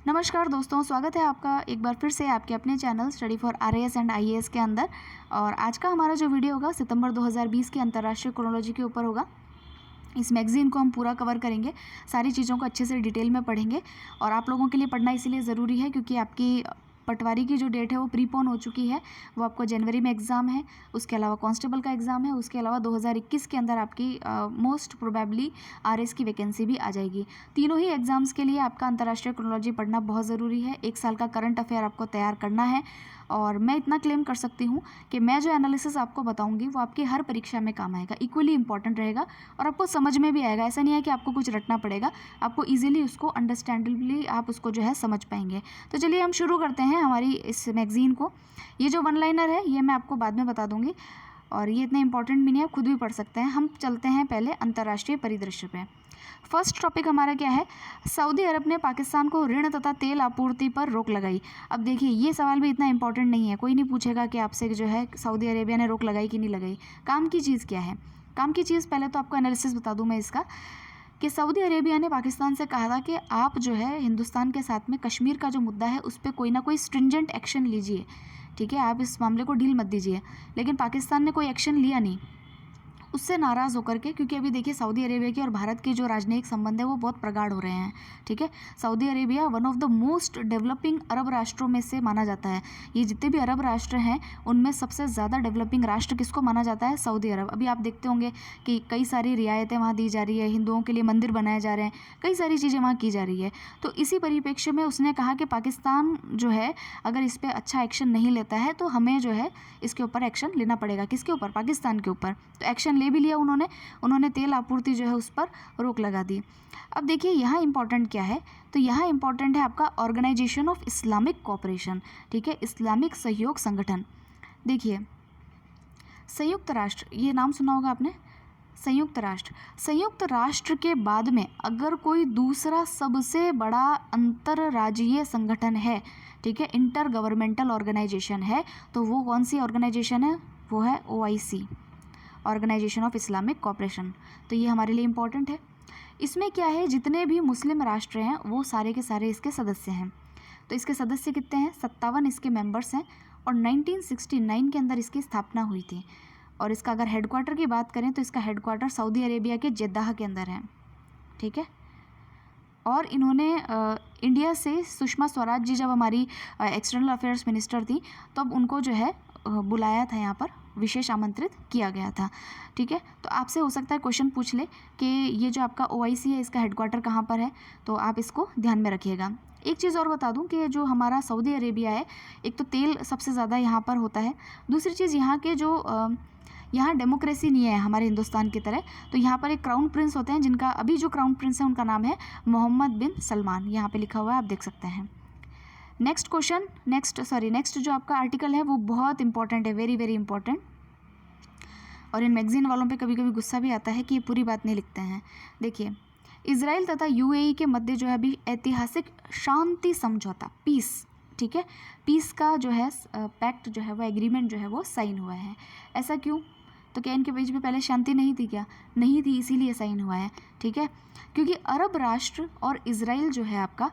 नमस्कार दोस्तों, स्वागत है आपका एक बार फिर से आपके अपने channel study for RAS and IAS के अंदर। और आज का हमारा जो वीडियो होगा सितंबर 2020 की अंतर्राष्ट्रीय क्रोनोलॉजी के ऊपर होगा। इस मैगज़ीन को हम पूरा कवर करेंगे, सारी चीज़ों को अच्छे से डिटेल में पढ़ेंगे। और आप लोगों के लिए पढ़ना इसीलिए ज़रूरी है क्योंकि आपकी पटवारी की जो डेट है वो प्रीपोन हो चुकी है। वो आपको जनवरी में एग्ज़ाम है, उसके अलावा कांस्टेबल का एग्ज़ाम है, उसके अलावा 2021 के अंदर आपकी मोस्ट प्रोबेबली आरएस की वैकेंसी भी आ जाएगी। तीनों ही एग्ज़ाम्स के लिए आपका अंतर्राष्ट्रीय क्रोनोलॉजी पढ़ना बहुत ज़रूरी है। एक साल का करंट अफेयर आपको तैयार करना है। और मैं इतना क्लेम कर सकती हूँ कि मैं जो एनालिसिस आपको बताऊंगी वो आपकी हर परीक्षा में काम आएगा, इक्वली इंपॉर्टेंट रहेगा और आपको समझ में भी आएगा। ऐसा नहीं है कि आपको कुछ रटना पड़ेगा, आपको इजीली उसको अंडरस्टैंडेबली आप उसको जो है समझ पाएंगे। तो चलिए हम शुरू करते हैं हमारी इस मैगज़ीन को। ये जो वन लाइनर है ये मैं आपको बाद में बता दूंगी और ये इतना इंपॉर्टेंट भी नहीं है, खुद भी पढ़ सकते हैं। हम चलते हैं पहले अंतर्राष्ट्रीय परिदृश्य पे। फर्स्ट टॉपिक हमारा क्या है? सऊदी अरब ने पाकिस्तान को ऋण तथा तेल आपूर्ति पर रोक लगाई। अब देखिए ये सवाल भी इतना इंपॉर्टेंट नहीं है, कोई नहीं पूछेगा कि आपसे जो है सऊदी अरेबिया ने रोक लगाई कि नहीं लगाई। काम की चीज़ क्या है? काम की चीज़ पहले तो आपको एनालिसिस बता दूं मैं इसका, कि सऊदी अरेबिया ने पाकिस्तान से कहा था कि आप जो है हिंदुस्तान के साथ में कश्मीर का जो मुद्दा है उस पर कोई ना कोई स्ट्रिंजेंट एक्शन लीजिए, ठीक है, आप इस मामले को ढील मत दीजिए। लेकिन पाकिस्तान ने कोई एक्शन लिया नहीं, उससे नाराज़ होकर के, क्योंकि अभी देखिए सऊदी अरेबिया के और भारत के जो राजनयिक संबंध है वो बहुत प्रगाढ़ हो रहे हैं, ठीक है। Saudi Arabia one of the most developing Arab राष्ट्रों में से माना जाता है। ये जितने भी अरब राष्ट्र हैं उनमें सबसे ज़्यादा डेवलपिंग राष्ट्र किसको माना जाता है? सऊदी अरब। अभी आप देखते होंगे कि कई सारी रियायतें वहाँ दी जा रही है, हिंदुओं के लिए मंदिर बनाए जा रहे हैं, कई सारी चीज़ें वहाँ की जा रही है। तो इसी परिप्रेक्ष्य में उसने कहा कि पाकिस्तान जो है अगर इस पर अच्छा एक्शन नहीं लेता है तो हमें जो है इसके ऊपर एक्शन लेना पड़ेगा। किसके ऊपर? पाकिस्तान के ऊपर। तो एक्शन ले भी लिया उन्होंने तेल आपूर्ति जो है उस पर रोक लगा दी। अब देखिए यहाँ इंपॉर्टेंट क्या है, तो यहाँ इंपॉर्टेंट है आपका ऑर्गेनाइजेशन ऑफ इस्लामिक कोऑपरेशन, ठीक है, इस्लामिक सहयोग संगठन। देखिए संयुक्त राष्ट्र, ये नाम सुना होगा आपने, संयुक्त राष्ट्र के बाद में अगर कोई दूसरा सबसे बड़ा अंतर्राज्यीय संगठन है, ठीक है, इंटर गवर्नमेंटल ऑर्गेनाइजेशन है, तो वो कौन सी ऑर्गेनाइजेशन है? वो है OIC, organization of Islamic cooperation. तो ये हमारे लिए इम्पॉर्टेंट है। इसमें क्या है, जितने भी मुस्लिम राष्ट्र हैं वो सारे के सारे इसके सदस्य हैं। तो इसके सदस्य कितने हैं? 57 इसके मेंबर्स हैं और 1969 के अंदर इसकी स्थापना हुई थी। और इसका अगर हेडक्वार्टर की बात करें तो इसका हेडक्वार्टर सऊदी अरेबिया के जेद्दाह के अंदर है, ठीक है। और इन्होंने इंडिया से सुषमा स्वराज जी जब हमारी एक्सटर्नल अफेयर्स मिनिस्टर थी तब उनको जो है बुलाया था, यहाँ पर विशेष आमंत्रित किया गया था, ठीक है। तो आपसे हो सकता है क्वेश्चन पूछ ले कि ये जो आपका OIC है इसका हेडक्वार्टर कहाँ पर है, तो आप इसको ध्यान में रखिएगा। एक चीज़ और बता दूं कि जो हमारा सऊदी अरेबिया है, एक तो तेल सबसे ज़्यादा यहाँ पर होता है, दूसरी चीज़ यहाँ के जो यहाँ डेमोक्रेसी नहीं है हमारे हिंदुस्तान की तरह। तो यहाँ पर एक क्राउन प्रिंस होते हैं, जिनका अभी जो क्राउन प्रिंस है उनका नाम है मोहम्मद बिन सलमान, यहाँ पे लिखा हुआ है, आप देख सकते हैं। नेक्स्ट क्वेश्चन, नेक्स्ट जो आपका आर्टिकल है वो बहुत इंपॉर्टेंट है, वेरी वेरी इंपॉर्टेंट। और इन मैगजीन वालों पे कभी कभी गुस्सा भी आता है कि ये पूरी बात नहीं लिखते हैं। देखिए इजराइल तथा UAE के मध्य जो है अभी ऐतिहासिक शांति समझौता, पीस, ठीक है, पीस का जो है पैक्ट जो है वो एग्रीमेंट जो है वो साइन हुआ है। ऐसा क्यों? तो क्या इनके बीच में पहले शांति नहीं थी क्या? नहीं थी, इसीलिए साइन हुआ है, ठीक है। क्योंकि अरब राष्ट्र और इजराइल जो है आपका,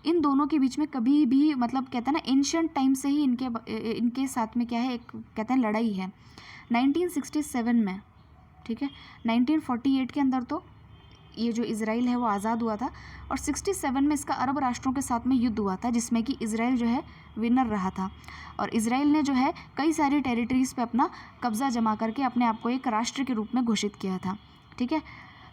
इन दोनों के बीच में कभी भी मतलब कहते हैं ना एंशिएंट टाइम से ही इनके साथ में क्या है, एक कहते हैं लड़ाई है 1967 में, ठीक है। 1948 के अंदर तो ये जो इजराइल है वो आज़ाद हुआ था और 67 में इसका अरब राष्ट्रों के साथ में युद्ध हुआ था जिसमें कि इजराइल जो है विनर रहा था। और इजराइल ने जो है कई सारी टेरिटरीज़ पे अपना कब्ज़ा जमा करके अपने आप को एक राष्ट्र के रूप में घोषित किया था, ठीक है।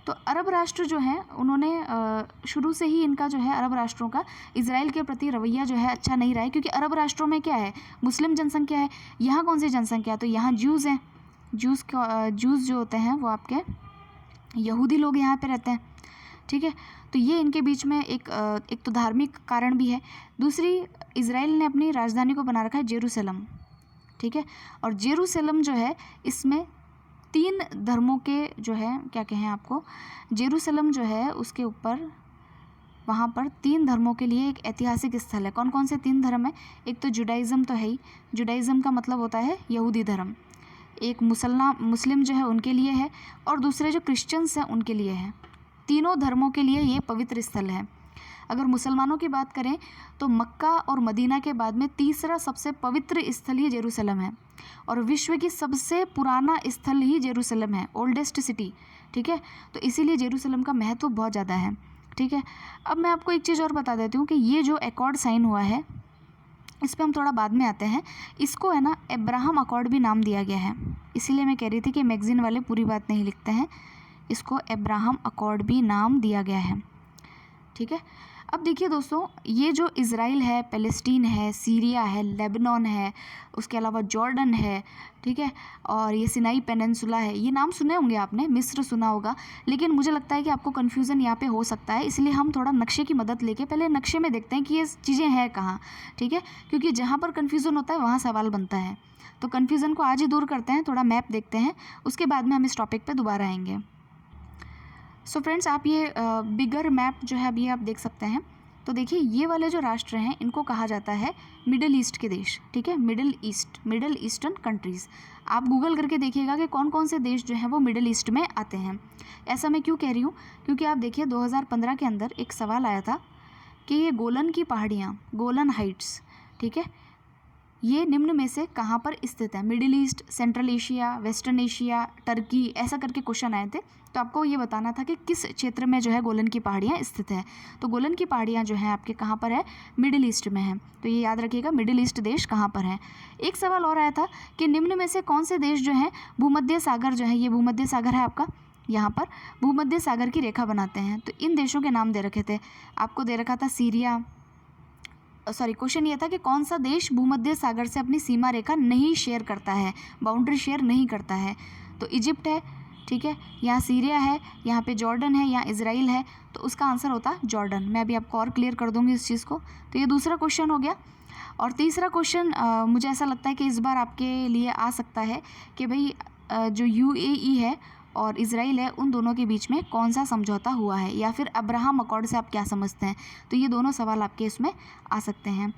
तो अरब राष्ट्र जो हैं उन्होंने शुरू से ही इनका जो है अरब राष्ट्रों का इजराइल के प्रति रवैया जो है अच्छा नहीं रहा है, क्योंकि अरब राष्ट्रों में क्या है, मुस्लिम जनसंख्या है। यहाँ कौन सी जनसंख्या है? तो यहाँ ज्यूज़ हैं। ज्यूज़ जो होते हैं वो आपके यहूदी लोग यहाँ पे रहते हैं, ठीक है। तो ये इनके बीच में एक तो धार्मिक कारण भी है, दूसरी इजराइल ने अपनी राजधानी को बना रखा है जेरूसलम, ठीक है। और जेरूसलम जो है इसमें 3 धर्मों के जो है क्या कहें आपको, जेरूसलम जो है उसके ऊपर वहाँ पर 3 धर्मों के लिए एक ऐतिहासिक स्थल है। कौन कौन से 3 धर्म है? एक तो जुडाइज़म तो है ही, जुडाइज़म का मतलब होता है यहूदी धर्म, एक मुस्लिम जो है उनके लिए है और दूसरे जो क्रिश्चियंस हैं उनके लिए है। तीनों धर्मों के लिए ये पवित्र स्थल है। अगर मुसलमानों की बात करें तो मक्का और मदीना के बाद में तीसरा सबसे पवित्र स्थल ही जेरूसलम है, और विश्व की सबसे पुराना स्थल ही जेरूसलम है, ओल्डेस्ट सिटी। ठीक है, तो इसीलिए जेरूसलम का महत्व बहुत ज़्यादा है। ठीक है, अब मैं आपको एक चीज़ और बता देती हूँ कि ये जो अकॉर्ड साइन हुआ है, इस पर हम थोड़ा बाद में आते हैं। इसको है ना अब्राहम अकॉर्ड भी नाम दिया गया है, इसीलिए मैं कह रही थी कि मैगज़ीन वाले पूरी बात नहीं लिखते हैं, इसको अब्राहम अकॉर्ड भी नाम दिया गया है। ठीक है, अब देखिए दोस्तों, ये जो इज़राइल है, पैलेस्टीन है, सीरिया है, लेबनान है, उसके अलावा जॉर्डन है, ठीक है, और ये सिनाई पेनिनसुला है, ये नाम सुने होंगे आपने, मिस्र सुना होगा, लेकिन मुझे लगता है कि आपको कन्फ्यूज़न यहाँ पे हो सकता है, इसलिए हम थोड़ा नक्शे की मदद लेके पहले नक्शे में देखते हैं कि ये चीज़ें हैं कहाँ। ठीक है, क्योंकि जहाँ पर कन्फ्यूज़न होता है वहाँ सवाल बनता है, तो कन्फ्यूज़न को आज ही दूर करते हैं, थोड़ा मैप देखते हैं, उसके बाद में हम इस टॉपिक पर दोबारा आएंगे। सो फ्रेंड्स, आप ये बिगर मैप जो है अभी आप देख सकते हैं। तो देखिए, ये वाले जो राष्ट्र हैं इनको कहा जाता है मिडल ईस्ट के देश। ठीक है, मिडल ईस्टर्न कंट्रीज़। आप गूगल करके देखिएगा कि कौन कौन से देश जो हैं वो मिडल ईस्ट में आते हैं। ऐसा मैं क्यों कह रही हूँ, क्योंकि आप देखिए 2015 के अंदर एक सवाल आया था कि ये गोलन की पहाड़ियाँ, गोलन हाइट्स, ठीक है, ये निम्न में से कहाँ पर स्थित है। Middle east, central Asia, western Asia, Turkey, ऐसा करके क्वेश्चन आए थे, तो आपको ये बताना था कि किस क्षेत्र में जो है गोलन की पहाड़ियाँ स्थित है। तो गोलन की पहाड़ियाँ जो हैं आपके कहाँ पर है, मिडिल ईस्ट में है, तो ये याद रखिएगा मिडिल ईस्ट देश कहाँ पर है। एक सवाल और आया था कि निम्न में से कौन से देश जो हैं भूमध्य सागर जो है, ये भूमध्य सागर है आपका, यहाँ पर भूमध्य सागर की रेखा बनाते हैं, तो इन देशों के नाम दे रखे थे। आपको दे रखा था सीरिया, सॉरी, क्वेश्चन ये था कि कौन सा देश भूमध्य सागर से अपनी सीमा रेखा नहीं शेयर करता है, बाउंड्री शेयर नहीं करता है। तो इजिप्ट है, ठीक है, यहाँ सीरिया है, यहाँ पे जॉर्डन है, यहाँ इजराइल है, तो उसका आंसर होता जॉर्डन। मैं अभी आपको और क्लियर कर दूँगी इस चीज़ को। तो ये दूसरा क्वेश्चन हो गया। और तीसरा क्वेश्चन मुझे ऐसा लगता है कि इस बार आपके लिए आ सकता है कि भाई जो UAE है और इजराइल है, उन दोनों के बीच में कौन सा समझौता हुआ है, या फिर अब्राहम अकॉर्ड से आप क्या समझते हैं। तो ये दोनों सवाल आपके इसमें आ सकते हैं।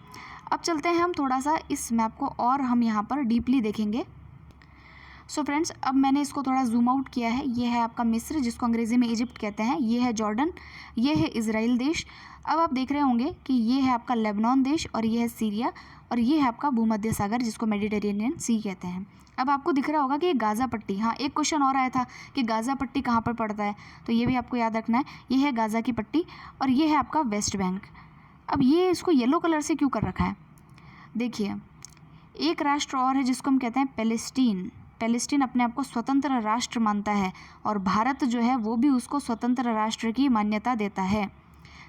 अब चलते हैं हम थोड़ा सा इस मैप को और हम यहाँ पर डीपली देखेंगे। सो फ्रेंड्स, अब मैंने इसको थोड़ा जूम आउट किया है। ये है आपका मिस्र, जिसको अंग्रेज़ी में इजिप्ट कहते हैं, ये है जॉर्डन, ये है इजराइल देश। अब आप देख रहे होंगे कि ये है आपका लेबनान देश, और ये है सीरिया, और ये है आपका भूमध्य सागर, जिसको मेडिटेरेनियन सी कहते हैं। अब आपको दिख रहा होगा कि गाज़ा पट्टी, हाँ एक क्वेश्चन और आया था कि गाज़ा पट्टी कहाँ पर पड़ता है, तो ये भी आपको याद रखना है। ये है गाज़ा की पट्टी, और ये है आपका वेस्ट बैंक। अब ये इसको येलो कलर से क्यों कर रखा है, देखिए, एक राष्ट्र और है जिसको हम कहते हैं पैलेस्टीन। पैलेस्टीन अपने आप को स्वतंत्र राष्ट्र मानता है, और भारत जो है वो भी उसको स्वतंत्र राष्ट्र की मान्यता देता है।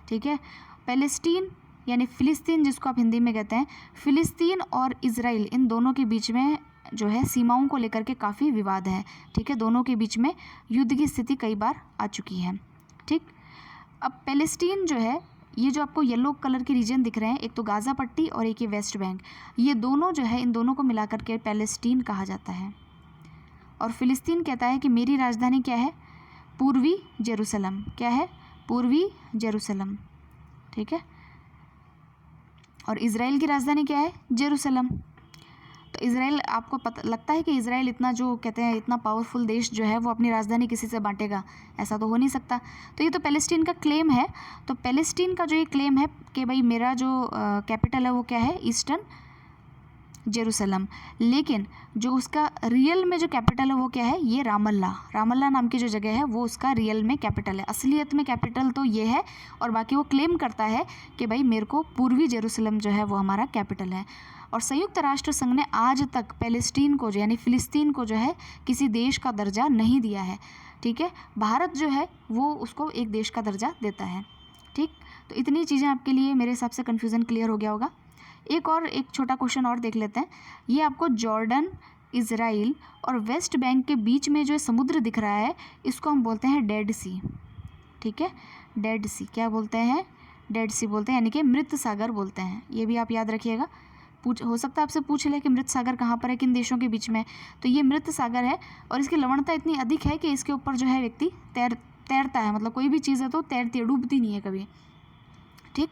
ठीक है, पैलेस्टीन यानी फ़िलिस्तीन, जिसको आप हिंदी में कहते हैं, फ़िलिस्तीन और इजराइल, इन दोनों के बीच में जो है सीमाओं को लेकर के काफ़ी विवाद है। ठीक है, दोनों के बीच में युद्ध की स्थिति कई बार आ चुकी है। ठीक, अब पैलेस्टीन जो है, ये जो आपको येलो कलर के रीजन दिख रहे हैं, एक तो गाज़ा पट्टी और एक ये वेस्ट बैंक, ये दोनों जो है, इन दोनों को मिलाकर के पैलेस्टीन कहा जाता है। और फ़िलिस्तीन कहता है कि मेरी राजधानी क्या है, पूर्वी जेरूसलम। क्या है, पूर्वी जेरूसलम। ठीक है, और इजराइल की राजधानी क्या है, जेरूसलम। तो इजराइल, आपको पता लगता है कि इजराइल इतना, जो कहते हैं इतना पावरफुल देश जो है, वो अपनी राजधानी किसी से बांटेगा, ऐसा तो हो नहीं सकता। तो ये तो पैलेस्टीन का क्लेम है। तो पैलेस्टीन का जो ये क्लेम है कि भाई मेरा जो कैपिटल है वो क्या है, ईस्टर्न जेरूसलम, लेकिन जो उसका रियल में जो कैपिटल है वो क्या है, ये रामल्ला नाम की जो जगह है वो उसका रियल में कैपिटल है। असलियत में कैपिटल तो ये है, और बाकी वो क्लेम करता है कि भाई मेरे को पूर्वी जेरूसलम जो है वो हमारा कैपिटल है। और संयुक्त राष्ट्र संघ ने आज तक पैलेस्टीन को जो यानी फ़िलिस्तीन को जो है किसी देश का दर्जा नहीं दिया है। ठीक है, भारत जो है वो उसको एक देश का दर्जा देता है। ठीक, तो इतनी चीज़ें आपके लिए मेरे हिसाब से कन्फ्यूज़न क्लियर हो गया होगा। एक छोटा क्वेश्चन और देख लेते हैं। ये आपको जॉर्डन, इजराइल और वेस्ट बैंक के बीच में जो समुद्र दिख रहा है, इसको हम बोलते हैं डेड सी। ठीक है, डेड सी क्या बोलते हैं, डेड सी बोलते हैं, यानी कि मृत सागर बोलते हैं। ये भी आप याद रखिएगा, हो सकता है आपसे पूछ ले कि मृत सागर कहाँ पर है, किन देशों के बीच में। तो ये मृत सागर है, और इसकी लवणता इतनी अधिक है कि इसके ऊपर जो है व्यक्ति तैरता है, मतलब कोई भी चीज़ है तो तैरती है, डूबती नहीं है कभी। ठीक,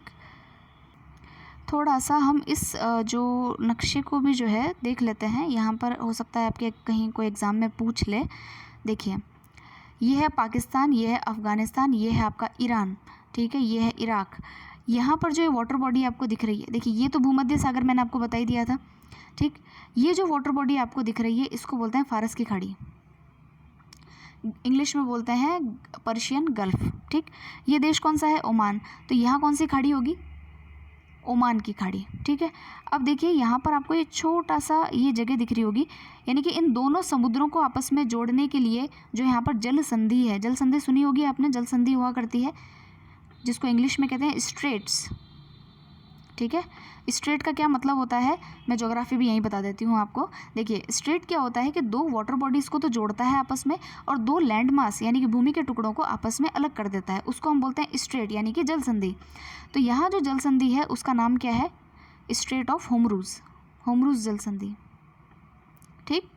थोड़ा सा हम इस जो नक्शे को भी जो है देख लेते हैं। यहाँ पर हो सकता है आपके कहीं कोई एग्ज़ाम में पूछ ले। देखिए, ये है पाकिस्तान, ये है अफ़गानिस्तान, ये है आपका ईरान, ठीक है, ये है इराक, यहाँ पर जो वाटर बॉडी आपको दिख रही है, देखिए ये तो भूमध्य सागर मैंने आपको बता ही दिया था, ठीक। ये जो वाटर बॉडी आपको दिख रही है इसको बोलते हैं फारस की खाड़ी, इंग्लिश में बोलते हैं पर्शियन गल्फ, ठीक। ये देश कौन सा है? ओमान। तो यहाँ कौन सी खाड़ी होगी? ओमान की खाड़ी, ठीक है। अब देखिए यहाँ पर आपको ये छोटा सा ये जगह दिख रही होगी, यानी कि इन दोनों समुद्रों को आपस में जोड़ने के लिए जो यहाँ पर जल संधि है, जल संधि सुनी होगी आपने, जल संधि हुआ करती है जिसको इंग्लिश में कहते हैं स्ट्रेट्स, ठीक है। स्ट्रेट का क्या मतलब होता है, मैं ज्योग्राफी भी यहीं बता देती हूँ आपको। देखिए स्ट्रेट क्या होता है कि दो वाटर बॉडीज़ को तो जोड़ता है आपस में, और दो लैंड मास यानी कि भूमि के टुकड़ों को आपस में अलग कर देता है, उसको हम बोलते हैं स्ट्रेट यानी कि जल संधि। तो यहाँ जो जल संधि है उसका नाम क्या है? स्ट्रेट ऑफ होमरूज, होमरूज जल संधि, ठीक।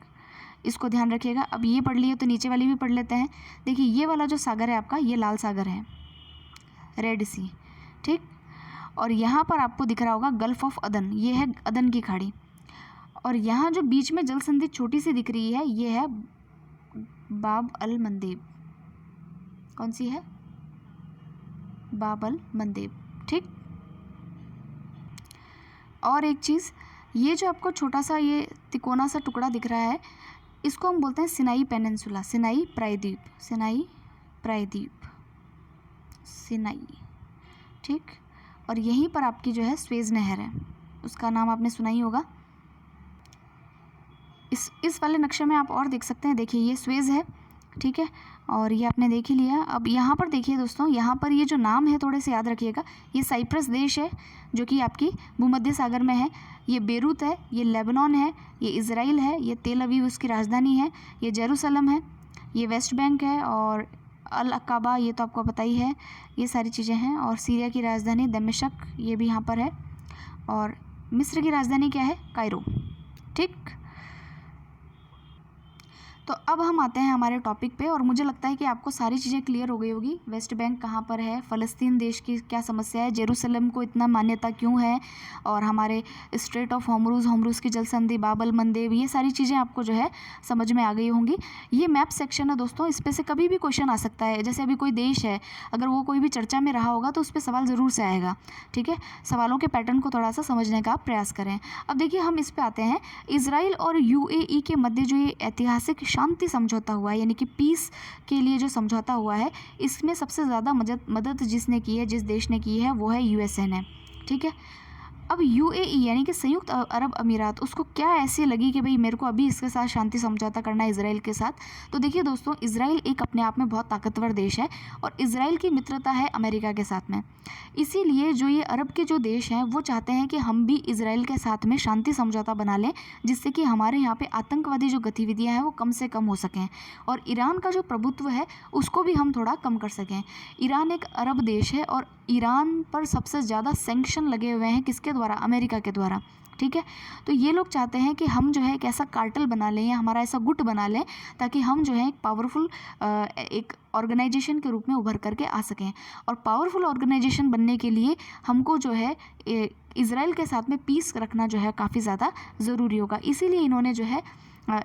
इसको ध्यान रखिएगा। अब ये पढ़ लिए तो नीचे वाली भी पढ़ लेते हैं। देखिए ये वाला जो सागर है आपका, ये लाल सागर है, रेड सी, ठीक। और यहाँ पर आपको दिख रहा होगा गल्फ ऑफ अदन, ये है अदन की खाड़ी। और यहाँ जो बीच में जल संधि छोटी सी दिख रही है ये है बाब अल मंदेब। कौन सी है? बाब अल मंदेब, ठीक। और एक चीज़, ये जो आपको छोटा सा ये तिकोना सा टुकड़ा दिख रहा है इसको हम बोलते हैं सिनाई पेनिनसुला, सिनाई प्रायद्वीप, सिनाई प्रायद्वीप, सिनाई, ठीक। और यहीं पर आपकी जो है स्वेज नहर है, उसका नाम आपने सुना ही होगा। इस वाले नक्शे में आप और देख सकते हैं, देखिए ये स्वेज है, ठीक है, और ये आपने देख ही लिया। अब यहाँ पर देखिए दोस्तों, यहाँ पर ये जो नाम है थोड़े से याद रखिएगा। ये साइप्रस देश है जो कि आपकी भूमध्य सागर में है, ये बेरूत है, ये लेबनान है, ये इज़राइल है, ये तेल अवीव उसकी राजधानी है, ये जेरूसलम है, ये वेस्ट बैंक है, और अल अकाबा ये तो आपको पता ही है, ये सारी चीज़ें हैं। और सीरिया की राजधानी दमिश्क ये भी यहाँ पर है, और मिस्र की राजधानी क्या है? कायरो, ठीक। तो अब हम आते हैं हमारे टॉपिक पे, और मुझे लगता है कि आपको सारी चीज़ें क्लियर हो गई होगी। वेस्ट बैंक कहाँ पर है, फ़लस्तीन देश की क्या समस्या है, जेरूसलम को इतना मान्यता क्यों है, और हमारे स्ट्रेट ऑफ होमरूज, होमरूज की जल संधि, बाबल मंदेब, ये सारी चीज़ें आपको जो है समझ में आ गई होंगी। ये मैप सेक्शन है दोस्तों, इस पर से कभी भी क्वेश्चन आ सकता है। जैसे अभी कोई देश है, अगर वो कोई भी चर्चा में रहा होगा तो उस पर सवाल ज़रूर से आएगा, ठीक है। सवालों के पैटर्न को थोड़ा सा समझने का प्रयास करें। अब देखिए हम इस पर आते हैं, इजराइल और UAE के मध्य जो ये ऐतिहासिक शांति समझौता हुआ है, यानी कि पीस के लिए जो समझौता हुआ है, इसमें सबसे ज़्यादा मदद जिसने की है, जिस देश ने की है, वो है USA ने, ठीक है। अब UAE यानी कि संयुक्त अरब अमीरात, उसको क्या ऐसी लगी कि भाई मेरे को अभी इसके साथ शांति समझौता करना है इजराइल के साथ। तो देखिए दोस्तों, इजराइल एक अपने आप में बहुत ताकतवर देश है, और इजराइल की मित्रता है अमेरिका के साथ में। इसीलिए जो ये अरब के जो देश हैं वो चाहते हैं कि हम भी इजराइल के साथ में शांति समझौता बना लें, जिससे कि हमारे यहाँ पे आतंकवादी जो गतिविधियाँ हैं वो कम से कम हो सकें, और ईरान का जो प्रभुत्व है उसको भी हम थोड़ा कम कर सकें। ईरान एक अरब देश है, और ईरान पर सबसे ज़्यादा सैंक्शन लगे हुए हैं, किसके द्वारा? अमेरिका के द्वारा, ठीक है। तो ये लोग चाहते हैं कि हम जो है एक ऐसा कार्टेल बना लें, या हमारा ऐसा गुट बना लें, ताकि हम जो है एक पावरफुल एक ऑर्गेनाइजेशन के रूप में उभर करके आ सकें। और पावरफुल ऑर्गेनाइजेशन बनने के लिए हमको जो है इजराइल के साथ में पीस रखना जो है काफ़ी ज़्यादा ज़रूरी होगा। इसीलिए इन्होंने जो है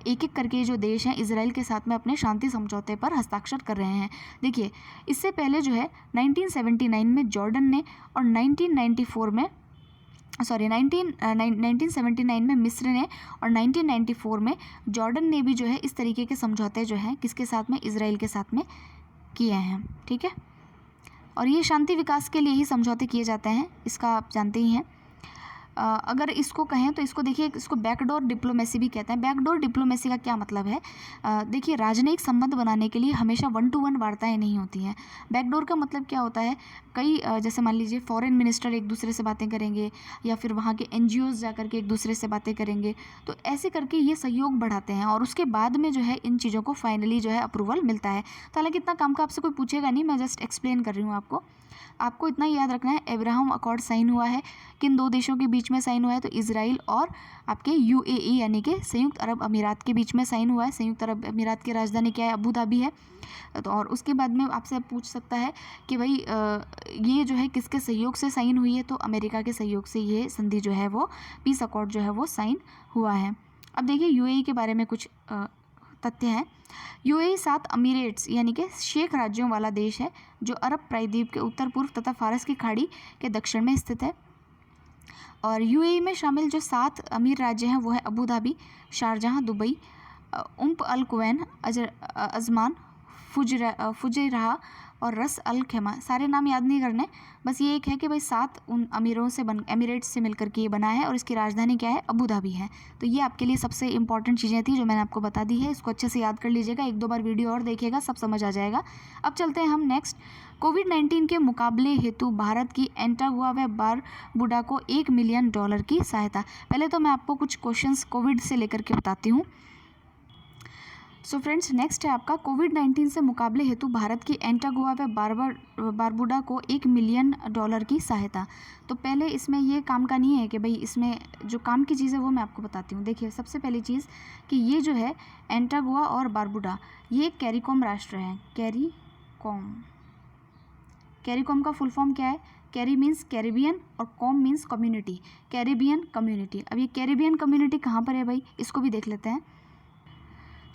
एक एक करके जो देश हैं इजराइल के साथ में अपने शांति समझौते पर हस्ताक्षर कर रहे हैं। देखिए इससे पहले जो है 1979 में जॉर्डन ने, और 1979 में मिस्र ने, और 1994 में जॉर्डन ने भी जो है इस तरीके के समझौते जो हैं किसके साथ में? इजराइल के साथ में किए हैं, ठीक है। और ये शांति विकास के लिए ही समझौते किए जाते हैं, इसका आप जानते ही हैं। अगर इसको कहें तो इसको देखिए, इसको बैकडोर डिप्लोमेसी भी कहते हैं। बैकडोर डिप्लोमेसी का क्या मतलब है? देखिए राजनयिक संबंध बनाने के लिए हमेशा 1-to-1 वार्ताएं नहीं होती हैं। बैकडोर का मतलब क्या होता है? कई जैसे मान लीजिए फॉरेन मिनिस्टर एक दूसरे से बातें करेंगे, या फिर वहाँ के NGOs जा करके एक दूसरे से बातें करेंगे, तो ऐसे करके ये सहयोग बढ़ाते हैं, और उसके बाद में जो है इन चीज़ों को फाइनली जो है अप्रूवल मिलता है। तो हालांकि इतना काम का आपसे कोई पूछेगा नहीं, मैं जस्ट एक्सप्लेन कर रही हूँ आपको। आपको इतना याद रखना है, अब्राहम अकॉर्ड साइन हुआ है, किन दो देशों के बीच में साइन हुआ है? तो इजराइल और आपके UAE यानी कि संयुक्त अरब अमीरात के बीच में साइन हुआ है। संयुक्त अरब अमीरात की राजधानी क्या है? अबू धाबी है। तो और उसके बाद में आपसे पूछ सकता है कि भाई ये जो है किसके सहयोग से साइन हुई है? तो अमेरिका के सहयोग से ये संधि जो है वो, पीस अकॉर्ड जो है वो साइन हुआ है। अब देखिए UAE के बारे में कुछ तथ्य हैं। यूएई 7 अमीरेट्स यानी कि शेख राज्यों वाला देश है जो अरब प्रायद्वीप के उत्तर पूर्व तथा फारस की खाड़ी के दक्षिण में स्थित है। और यूएई में शामिल जो 7 अमीर राज्य हैं वो है अबू धाबी, शारजहाँ, दुबई, अल कुवैन, अजमान, फुजैरह और रस अल खैमा। सारे नाम याद नहीं करने, बस ये एक है कि भाई 7 उन अमीरों से एमिरेट्स से मिलकर के ये बना है और इसकी राजधानी क्या है, अबू धाबी है। तो ये आपके लिए सबसे इंपॉर्टेंट चीज़ें थी जो मैंने आपको बता दी है। इसको अच्छे से याद कर लीजिएगा, 1-2 बार वीडियो और देखिएगा, सब समझ आ जाएगा। अब चलते हैं हम नेक्स्ट। कोविड-19 के मुकाबले हेतु भारत की एंटागुआ व बारबुडा को $1 मिलियन की सहायता। पहले तो मैं आपको कुछ क्वेश्चंस कोविड से लेकर के बताती हूँ। सो फ्रेंड्स, नेक्स्ट है आपका कोविड-19 से मुकाबले हेतु भारत की एंटागुआ व बारबुडा को $1 मिलियन की सहायता। तो पहले इसमें ये काम का नहीं है कि भाई इसमें जो काम की चीज़ है वो मैं आपको बताती हूँ। देखिए, सबसे पहली चीज़ कि ये जो है एंटागुआ और बारबुडा ये कैरीकॉम राष्ट्र है। कैरीकॉम का फुल फॉर्म क्या है? कैरी मीन्स कैरिबियन और com means community, Caribbean community. अब ये कैरिबियन कम्युनिटी कहाँ पर है भाई, इसको भी देख लेते हैं।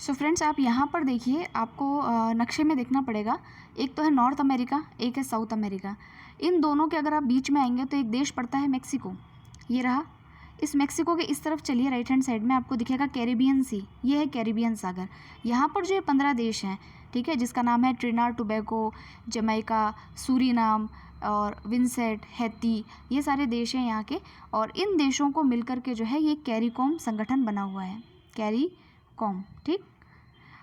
सो फ्रेंड्स, आप यहाँ पर देखिए, आपको नक्शे में देखना पड़ेगा। एक तो है नॉर्थ अमेरिका, एक है साउथ अमेरिका। इन दोनों के अगर आप बीच में आएंगे तो एक देश पड़ता है मेक्सिको, ये रहा। इस मेक्सिको के इस तरफ चलिए, राइट हैंड साइड में आपको दिखेगा कैरिबियन सी, ये है कैरिबियन सागर। यहाँ पर जो ये 15 देश हैं, ठीक है, जिसका नाम है ट्रिनिडाद टोबैगो, जमैका, सूरीनाम और विंसेंट, हैती, ये सारे देश हैं यहाँ के। और इन देशों को मिलकर के जो है ये कैरीकॉम संगठन बना हुआ है, कैरीकॉम, ठीक।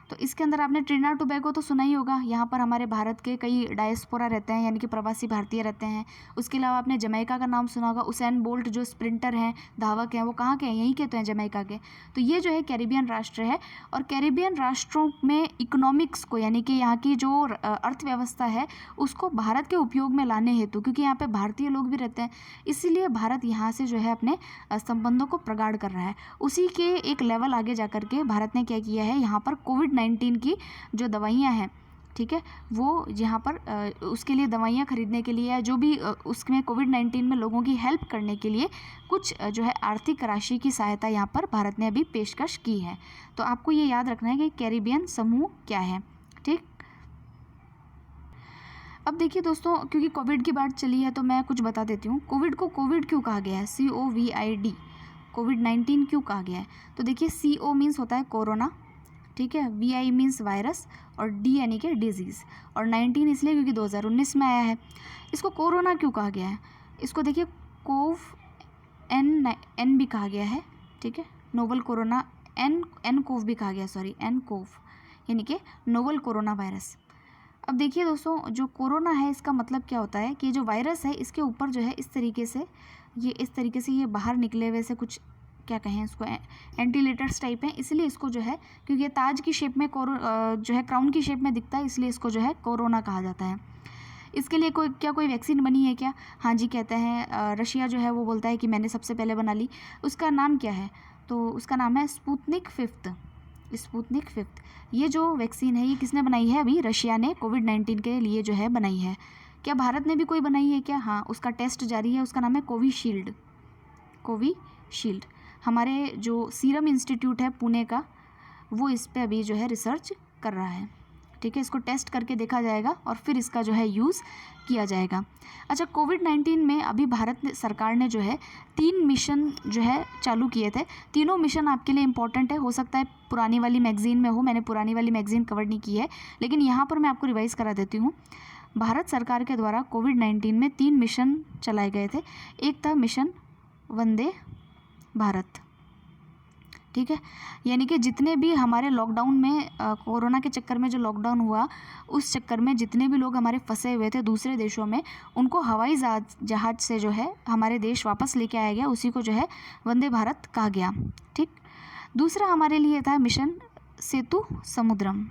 तो इसके अंदर आपने ट्रिनिडाद टोबैगो तो सुना ही होगा, यहाँ पर हमारे भारत के कई डायस्पोरा रहते हैं, यानी कि प्रवासी भारतीय रहते हैं। उसके अलावा आपने जमैका का नाम सुना होगा, उसैन बोल्ट जो स्प्रिंटर हैं, धावक हैं, वो कहाँ के हैं, यहीं के तो हैं, जमैका के। तो ये जो है कैरिबियन राष्ट्र है। और कैरिबियन राष्ट्रों में इकोनॉमिक्स को, यानी कि यहाँ की जो अर्थव्यवस्था है उसको भारत के उपयोग में लाने हेतु, क्योंकि यहाँ पर भारतीय लोग भी रहते हैं, इसीलिए भारत यहाँ से जो है अपने संबंधों को प्रगाढ़ कर रहा है। उसी के एक लेवल आगे जा कर के भारत ने क्या किया है, यहाँ पर कोविड-19 की जो दवाइयाँ हैं, ठीक है, वो यहाँ पर उसके लिए दवाइयाँ खरीदने के लिए, जो भी उसमें कोविड-19 में लोगों की हेल्प करने के लिए कुछ जो है आर्थिक राशि की सहायता यहाँ पर भारत ने अभी पेशकश की है। तो आपको ये याद रखना है कि कैरिबियन समूह क्या है, ठीक। अब देखिए दोस्तों, क्योंकि कोविड की बात चली है तो मैं कुछ बता देती हूँ। कोविड को कोविड क्यों कहा गया है, COVID, कोविड-19 क्यों कहा गया है? तो देखिए, CO मीन्स होता है कोरोना, ठीक है, VI मीन्स वायरस, और D यानी कि डिजीज़, और 19 इसलिए क्योंकि 2019 में आया है। इसको कोरोना क्यों कहा गया है? इसको देखिए कोव N भी कहा गया है, ठीक है, नोवल कोरोना, N कोव भी कहा गया, सॉरी, N कोव यानी कि नोवल कोरोना वायरस। अब देखिए दोस्तों, जो कोरोना है इसका मतलब क्या होता है कि जो वायरस है इसके ऊपर जो है इस तरीके से ये बाहर निकले हुए से कुछ, क्या कहें इसको, एंटीलेटर्स टाइप हैं, इसलिए इसको जो है, क्योंकि ये ताज की शेप में जो है क्राउन की शेप में दिखता है, इसलिए इसको जो है कोरोना कहा जाता है। इसके लिए कोई वैक्सीन बनी है क्या? हाँ जी, कहते हैं रशिया जो है वो बोलता है कि मैंने सबसे पहले बना ली। उसका नाम क्या है? तो उसका नाम है स्पुतनिक 5। ये जो वैक्सीन है ये किसने बनाई है? अभी रशिया ने कोविड-19 के लिए जो है बनाई है। क्या भारत ने भी कोई बनाई है क्या? हाँ, उसका टेस्ट जारी है, उसका नाम है कोविशील्ड। हमारे जो सीरम इंस्टीट्यूट है पुणे का, वो इस पे अभी जो है रिसर्च कर रहा है, ठीक है। इसको टेस्ट करके देखा जाएगा और फिर इसका जो है यूज़ किया जाएगा। अच्छा, कोविड-19 में अभी भारत सरकार ने जो है 3 मिशन जो है चालू किए थे। तीनों मिशन आपके लिए इंपॉर्टेंट है, हो सकता है पुरानी वाली मैगज़ीन में हो, मैंने पुरानी वाली मैगज़ीन कवर नहीं की है, लेकिन यहाँ पर मैं आपको रिवाइज़ करा देती हूँ। भारत सरकार के द्वारा कोविड-19 में 3 मिशन चलाए गए थे। एक था मिशन वंदे भारत, ठीक है, यानी कि जितने भी हमारे लॉकडाउन में कोरोना के चक्कर में जो लॉकडाउन हुआ, उस चक्कर में जितने भी लोग हमारे फंसे हुए थे दूसरे देशों में, उनको हवाई जहाज़ से जो है हमारे देश वापस लेके आया गया, उसी को जो है वंदे भारत कहा गया, ठीक। दूसरा हमारे लिए था मिशन सेतु समुद्रम,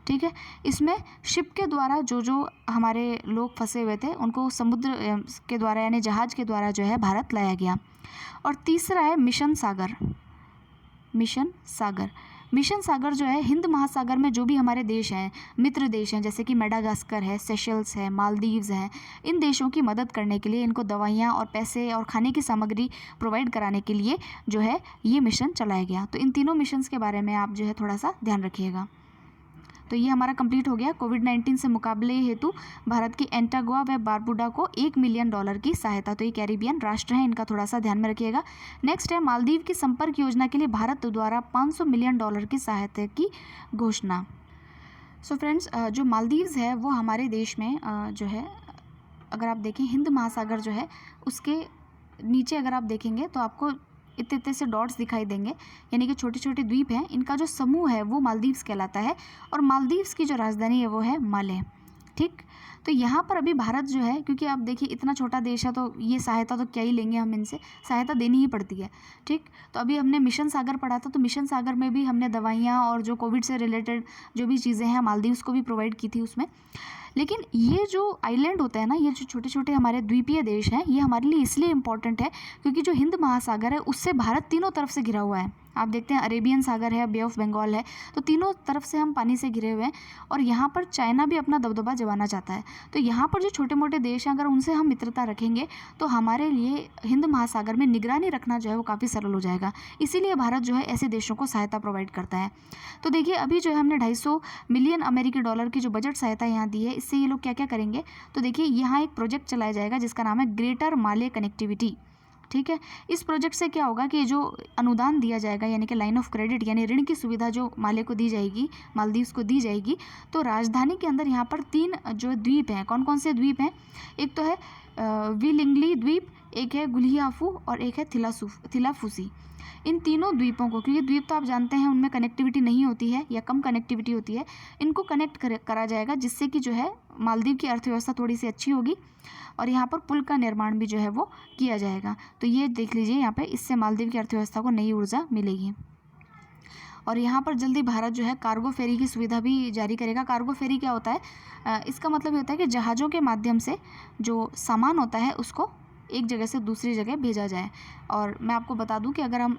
ठीक है। इसमें शिप के द्वारा जो हमारे लोग फंसे हुए थे उनको समुद्र के द्वारा यानी जहाज़ के द्वारा जो है भारत लाया गया। और तीसरा है मिशन सागर। मिशन सागर जो है हिंद महासागर में जो भी हमारे देश हैं, मित्र देश हैं, जैसे कि मेडागास्कर है, सेशल्स है, मालदीव्स हैं, इन देशों की मदद करने के लिए, इनको दवाइयाँ और पैसे और खाने की सामग्री प्रोवाइड कराने के लिए जो है ये मिशन चलाया गया। तो इन तीनों मिशंस के बारे में आप जो है थोड़ा सा ध्यान रखिएगा। तो ये हमारा कंप्लीट हो गया। कोविड-19 से मुकाबले हेतु भारत की एंटागुआ व बारबुडा को $1 मिलियन की सहायता। तो ये कैरिबियन राष्ट्र हैं, इनका थोड़ा सा ध्यान में रखिएगा। नेक्स्ट है मालदीव की संपर्क योजना के लिए भारत द्वारा $500 मिलियन की सहायता की घोषणा। सो फ्रेंड्स, जो मालदीव्स है वो हमारे देश में जो है, अगर आप देखें हिंद महासागर जो है उसके नीचे अगर आप देखेंगे तो आपको इतने इतने से डॉट्स दिखाई देंगे, यानी कि छोटे छोटे द्वीप हैं। इनका जो समूह है वो मालदीव्स कहलाता है और मालदीव्स की जो राजधानी है वो है माले। ठीक, तो यहाँ पर अभी भारत जो है, क्योंकि आप देखिए इतना छोटा देश है तो ये सहायता तो क्या ही लेंगे हम, इनसे सहायता देनी ही पड़ती है। ठीक, तो अभी हमने मिशन सागर पढ़ा था, तो मिशन सागर में भी हमने दवाइयाँ और जो कोविड से रिलेटेड जो भी चीज़ें हैं मालदीव्स को भी प्रोवाइड की थी उसमें। लेकिन ये जो आइलैंड होता है ना, ये जो छोटे छोटे हमारे द्वीपीय देश हैं, ये हमारे लिए इसलिए इम्पॉर्टेंट है क्योंकि जो हिंद महासागर है उससे भारत तीनों तरफ से घिरा हुआ है। आप देखते हैं अरेबियन सागर है, बे ऑफ बंगाल है, तो तीनों तरफ से हम पानी से घिरे हुए हैं और यहाँ पर चाइना भी अपना दबदबा जमाना चाहता है। तो यहाँ पर जो छोटे मोटे देश हैं, अगर उनसे हम मित्रता रखेंगे तो हमारे लिए हिंद महासागर में निगरानी रखना जो है वो काफ़ी सरल हो जाएगा। इसीलिए भारत जो है ऐसे देशों को सहायता प्रोवाइड करता है। तो देखिए अभी जो है हमने $250 मिलियन की जो बजट सहायता यहाँ दी है, इससे ये लोग क्या क्या करेंगे। तो देखिए यहाँ एक प्रोजेक्ट चलाया जाएगा जिसका नाम है ग्रेटर माले कनेक्टिविटी। ठीक है, इस प्रोजेक्ट से क्या होगा कि जो अनुदान दिया जाएगा, यानी कि लाइन ऑफ क्रेडिट यानी ऋण की सुविधा जो माले को दी जाएगी, मालदीव्स को दी जाएगी, तो राजधानी के अंदर यहाँ पर 3 जो द्वीप हैं, कौन कौन से द्वीप हैं, एक तो है विलिंगली द्वीप, एक है गुलियाफू और एक है थिलाफूसी। इन तीनों द्वीपों को, क्योंकि द्वीप तो आप जानते हैं उनमें कनेक्टिविटी नहीं होती है या कम कनेक्टिविटी होती है, इनको कनेक्ट करा जाएगा जिससे कि जो है मालदीव की अर्थव्यवस्था थोड़ी सी अच्छी होगी और यहाँ पर पुल का निर्माण भी जो है वो किया जाएगा। तो ये देख लीजिए यहाँ पे, इससे मालदीव की अर्थव्यवस्था को नई ऊर्जा मिलेगी। और यहाँ पर जल्दी भारत जो है कार्गो फेरी की सुविधा भी जारी करेगा। कार्गो फेरी क्या होता है, इसका मतलब ये होता है कि जहाज़ों के माध्यम से जो सामान होता है उसको एक जगह से दूसरी जगह भेजा जाए। और मैं आपको बता दूं कि अगर हम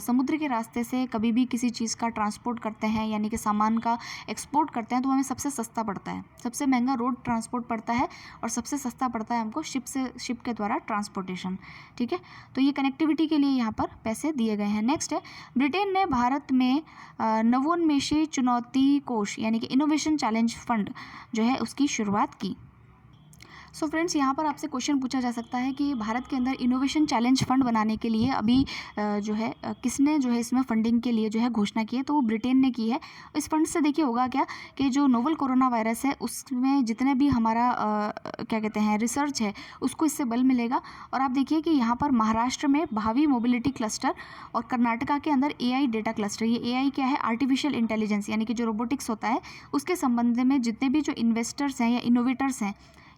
समुद्र के रास्ते से कभी भी किसी चीज़ का ट्रांसपोर्ट करते हैं, यानी कि सामान का एक्सपोर्ट करते हैं, तो हमें सबसे सस्ता पड़ता है। सबसे महंगा रोड ट्रांसपोर्ट पड़ता है और सबसे सस्ता पड़ता है हमको शिप के द्वारा ट्रांसपोर्टेशन। ठीक है, तो ये कनेक्टिविटी के लिए यहाँ पर पैसे दिए गए हैं। नेक्स्ट है, ब्रिटेन ने भारत में नवोन्मेषी चुनौती कोष यानी कि इनोवेशन चैलेंज फंड जो है उसकी शुरुआत की। सो फ्रेंड्स, यहाँ पर आपसे क्वेश्चन पूछा जा सकता है कि भारत के अंदर इनोवेशन चैलेंज फंड बनाने के लिए अभी जो है किसने जो है इसमें फंडिंग के लिए जो है घोषणा की है, तो वो ब्रिटेन ने की है। इस फंड से देखिए होगा क्या कि जो नोवल कोरोना वायरस है उसमें जितने भी हमारा क्या कहते हैं रिसर्च है उसको इससे बल मिलेगा। और आप देखिए कि यहाँ पर महाराष्ट्र में भावी मोबिलिटी क्लस्टर और कर्नाटका के अंदर AI डेटा क्लस्टर। ये AI क्या है, आर्टिफिशियल इंटेलिजेंस यानी कि जो रोबोटिक्स होता है उसके संबंध में जितने भी जो इन्वेस्टर्स हैं या इनोवेटर्स हैं,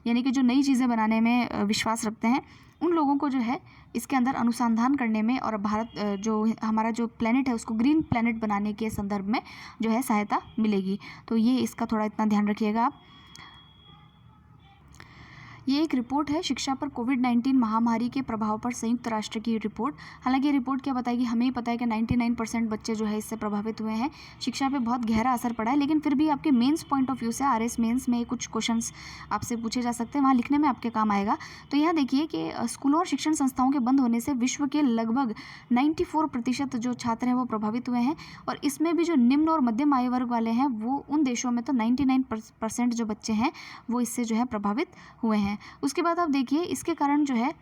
यानी कि जो नई चीज़ें बनाने में विश्वास रखते हैं, उन लोगों को जो है इसके अंदर अनुसंधान करने में और भारत जो हमारा जो प्लेनेट है उसको ग्रीन प्लेनेट बनाने के संदर्भ में जो है सहायता मिलेगी। तो ये इसका थोड़ा इतना ध्यान रखिएगा आप। ये एक रिपोर्ट है शिक्षा पर कोविड-19 महामारी के प्रभाव पर संयुक्त राष्ट्र की रिपोर्ट। हालांकि ये रिपोर्ट क्या बताएगी, हमें ही पता है कि 99% बच्चे जो है इससे प्रभावित हुए हैं, शिक्षा पे बहुत गहरा असर पड़ा है। लेकिन फिर भी आपके मेंस पॉइंट ऑफ व्यू से RS मेंस में कुछ क्वेश्चंस आपसे पूछे जा सकते हैं, वहाँ लिखने में आपके काम आएगा। तो यहाँ देखिए कि स्कूलों और शिक्षण संस्थाओं के बंद होने से विश्व के लगभग 94% जो छात्र हैं वो प्रभावित हुए हैं। और इसमें भी जो निम्न और मध्यम आयु वर्ग वाले हैं, वो उन देशों में तो 99% जो बच्चे हैं वो इससे जो है प्रभावित हुए हैं। उसके बाद आप देखिए इसके कारण जो है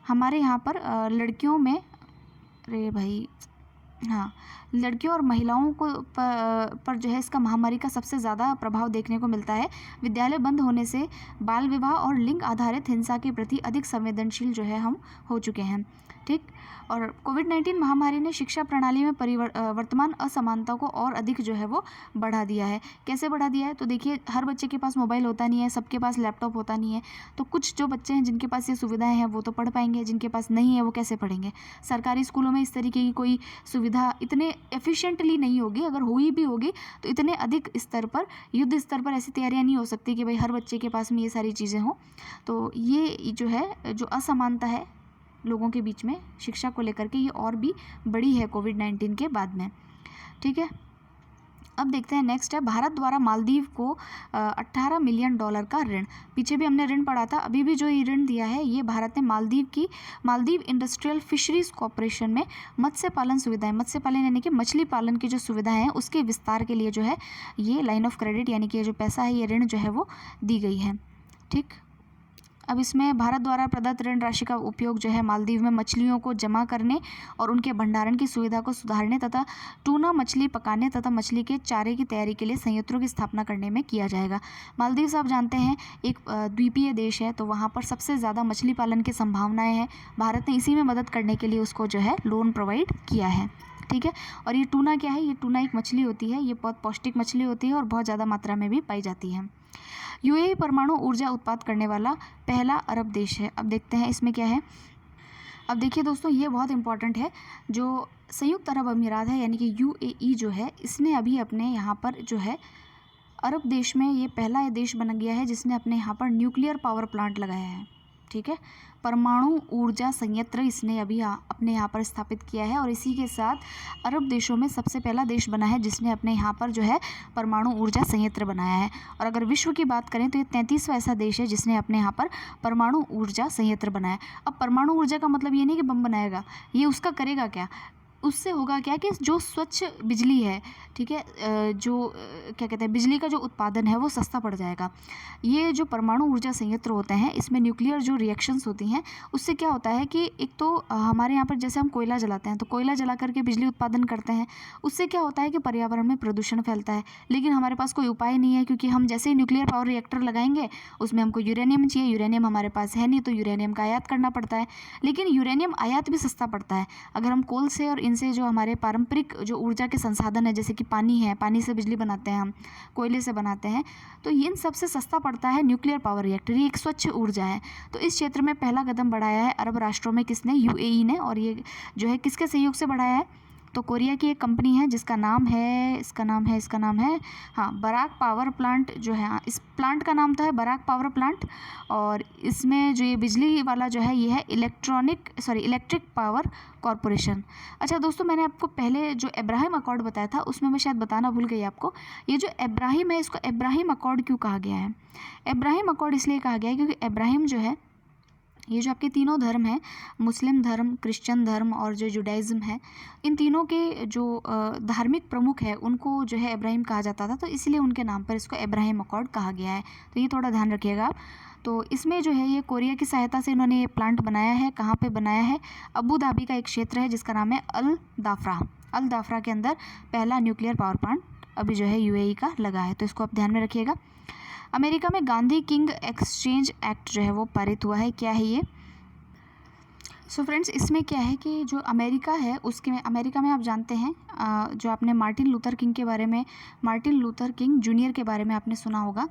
हमारे यहाँ पर लड़कियों में, अरे भाई हाँ, लड़कियों और महिलाओं को पर जो है इसका महामारी का सबसे ज़्यादा प्रभाव देखने को मिलता है। विद्यालय बंद होने से बाल विवाह और लिंग आधारित हिंसा के प्रति अधिक संवेदनशील जो है हम हो चुके हैं। ठीक, और कोविड-19 महामारी ने शिक्षा प्रणाली में वर्तमान असमानता को और अधिक जो है वो बढ़ा दिया है। कैसे बढ़ा दिया है, तो देखिए हर बच्चे के पास मोबाइल होता नहीं है, सबके पास लैपटॉप होता नहीं है। तो कुछ जो बच्चे हैं जिनके पास ये सुविधाएं हैं वो तो पढ़ पाएंगे, जिनके पास नहीं है वो कैसे पढ़ेंगे। सरकारी स्कूलों में इस तरीके की कोई सुविधा इतने एफिशिएंटली नहीं होगी, अगर हुई भी होगी तो इतने अधिक स्तर पर, युद्ध स्तर पर ऐसी तैयारियाँ नहीं हो सकती कि भाई हर बच्चे के पास में ये सारी चीज़ें हों। तो ये जो है जो असमानता है लोगों के बीच में शिक्षा को लेकर के, ये और भी बड़ी है कोविड-19 के बाद में। ठीक है, अब देखते हैं नेक्स्ट है भारत द्वारा मालदीव को 18 मिलियन डॉलर का ऋण। पीछे भी हमने ऋण पढ़ा था, अभी भी जो ये ऋण दिया है ये भारत ने मालदीव इंडस्ट्रियल फिशरीज कॉरपोरेशन में मत्स्य पालन सुविधाएं, मत्स्य पालन यानी कि मछली पालन की जो सुविधाएं हैं उसके विस्तार के लिए जो है ये लाइन ऑफ क्रेडिट यानी कि ये जो पैसा है, ये ऋण जो है वो दी गई है। ठीक, अब इसमें भारत द्वारा प्रदत्त ऋण राशि का उपयोग जो है मालदीव में मछलियों को जमा करने और उनके भंडारण की सुविधा को सुधारने तथा टूना मछली पकाने तथा मछली के चारे की तैयारी के लिए संयंत्रों की स्थापना करने में किया जाएगा। मालदीव आप जानते हैं एक द्वीपीय देश है, तो वहाँ पर सबसे ज़्यादा मछली पालन की संभावनाएँ हैं। भारत ने इसी में मदद करने के लिए उसको जो है लोन प्रोवाइड किया है। ठीक है, और ये टूना क्या है, ये टूना एक मछली होती है, ये बहुत पौष्टिक मछली होती है और बहुत ज़्यादा मात्रा में भी पाई जाती है। यूएई परमाणु ऊर्जा उत्पादन करने वाला पहला अरब देश है। अब देखते हैं इसमें क्या है। अब देखिए दोस्तों, ये बहुत इंपॉर्टेंट है। जो संयुक्त अरब अमीरात है यानी कि यूएई जो है, इसने अभी अपने यहाँ पर जो है अरब देश में ये पहला देश बन गया है जिसने अपने यहाँ पर न्यूक्लियर पावर प्लांट लगाया है। ठीक है, परमाणु ऊर्जा संयंत्र इसने अभी अपने यहाँ पर स्थापित किया है और इसी के साथ अरब देशों में सबसे पहला देश बना है जिसने अपने यहाँ पर जो है परमाणु ऊर्जा संयंत्र बनाया है। और अगर विश्व की बात करें तो ये 33वां ऐसा देश है जिसने अपने यहाँ पर परमाणु ऊर्जा संयंत्र बनाया। अब परमाणु ऊर्जा का मतलब ये नहीं कि बम बनाएगा, ये उसका करेगा क्या, उससे होगा क्या कि जो स्वच्छ बिजली है, ठीक है, जो क्या कहते हैं बिजली का जो उत्पादन है वो सस्ता पड़ जाएगा। ये जो परमाणु ऊर्जा संयंत्र होते हैं इसमें न्यूक्लियर जो रिएक्शंस होती हैं उससे क्या होता है कि एक तो हमारे यहाँ पर जैसे हम कोयला जलाते हैं तो कोयला जला करके बिजली उत्पादन करते हैं, उससे क्या होता है कि पर्यावरण में प्रदूषण फैलता है। लेकिन हमारे पास कोई उपाय नहीं है क्योंकि हम जैसे ही न्यूक्लियर पावर रिएक्टर लगाएंगे उसमें हमको यूरेनियम चाहिए, यूरेनियम हमारे पास है नहीं तो यूरेनियम का आयात करना पड़ता है। लेकिन यूरेनियम आयात भी सस्ता पड़ता है। अगर हम कोल से और इनसे जो हमारे पारंपरिक जो ऊर्जा के संसाधन है जैसे कि पानी है, पानी से बिजली बनाते हैं हम, कोयले से बनाते हैं, तो इन सबसे सस्ता पड़ता है न्यूक्लियर पावर रिएक्टर। ये एक स्वच्छ ऊर्जा है। तो इस क्षेत्र में पहला कदम बढ़ाया है अरब राष्ट्रों में किसने, यूएई ने। और ये जो है किसके सहयोग से बढ़ाया है, तो कोरिया की एक कंपनी है जिसका नाम है, इसका नाम है हाँ बराक पावर प्लांट जो है, इस प्लांट का नाम तो है बराक पावर प्लांट। और इसमें जो ये बिजली वाला जो है ये है इलेक्ट्रिक पावर कॉरपोरेशन। अच्छा दोस्तों, मैंने आपको पहले जो इब्राहिम अकॉर्ड बताया था उसमें मैं शायद बताना भूल गई आपको, ये जो इब्राहिम है इसको इब्राहिम अकॉर्ड क्यों कहा गया है। इब्राहिम अकॉर्ड इसलिए कहा गया है क्योंकि इब्राहिम जो है, ये जो आपके तीनों धर्म हैं, मुस्लिम धर्म, क्रिश्चियन धर्म और जो जुडाइज़्म है, इन तीनों के जो धार्मिक प्रमुख है उनको जो है इब्राहिम कहा जाता था, तो इसलिए उनके नाम पर इसको इब्राहिम अकॉर्ड कहा गया है। तो ये थोड़ा ध्यान रखिएगा आप। तो इसमें जो है ये कोरिया की सहायता से इन्होंने ये प्लांट बनाया है। कहाँ पे बनाया है, अबू धाबी का एक क्षेत्र है जिसका नाम है अल दाफरा के अंदर पहला न्यूक्लियर पावर प्लांट अभी जो है यूएई का लगा है। तो इसको आप ध्यान में रखिएगा। अमेरिका में गांधी किंग एक्सचेंज एक्ट जो है वो पारित हुआ है। क्या है ये, सो फ्रेंड्स इसमें क्या है कि जो अमेरिका है उसके में, अमेरिका में आप जानते हैं जो आपने मार्टिन लूथर किंग के बारे में, मार्टिन लूथर किंग जूनियर के बारे में आपने सुना होगा।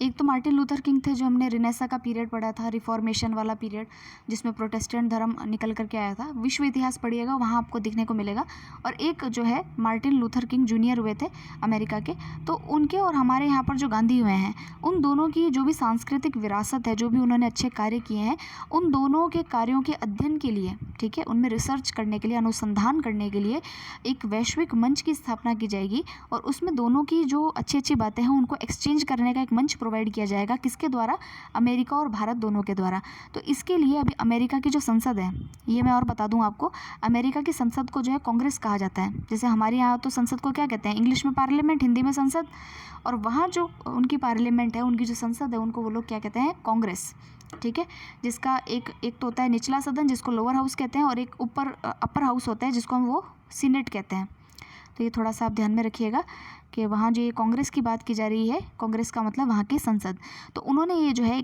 एक तो मार्टिन लूथर किंग थे जो हमने रिनेसा का पीरियड पढ़ा था, रिफॉर्मेशन वाला पीरियड जिसमें प्रोटेस्टेंट धर्म निकल करके आया था। विश्व इतिहास पढ़िएगा, वहाँ आपको दिखने को मिलेगा। और एक जो है मार्टिन लूथर किंग जूनियर हुए थे अमेरिका के, तो उनके और हमारे यहाँ पर जो गांधी हुए हैं उन दोनों की जो भी सांस्कृतिक विरासत है, जो भी उन्होंने अच्छे कार्य किए हैं, उन दोनों के कार्यों के अध्ययन के लिए, ठीक है, उनमें रिसर्च करने के लिए, अनुसंधान करने के लिए एक वैश्विक मंच की स्थापना की जाएगी। और उसमें दोनों की जो अच्छी अच्छी बातें हैं उनको एक्सचेंज करने का एक मंच प्रोवाइड किया जाएगा। किसके द्वारा, अमेरिका और भारत दोनों के द्वारा। तो इसके लिए अभी अमेरिका की जो संसद है, ये मैं और बता दूं आपको, अमेरिका की संसद को जो है कांग्रेस कहा जाता है। जैसे हमारे यहाँ तो संसद को क्या कहते हैं, इंग्लिश में पार्लियामेंट, हिंदी में संसद। और वहाँ जो उनकी पार्लियामेंट है, उनकी जो संसद है, उनको वो लोग क्या कहते हैं, कांग्रेस। ठीक है, जिसका एक तो होता है निचला सदन जिसको लोअर हाउस कहते हैं, और एक ऊपर अपर हाउस होता है जिसको हम वो सीनेट कहते हैं। तो ये थोड़ा सा आप ध्यान में रखिएगा कि वहाँ जो ये कांग्रेस की बात की जा रही है, कांग्रेस का मतलब वहाँ की संसद। तो उन्होंने ये जो है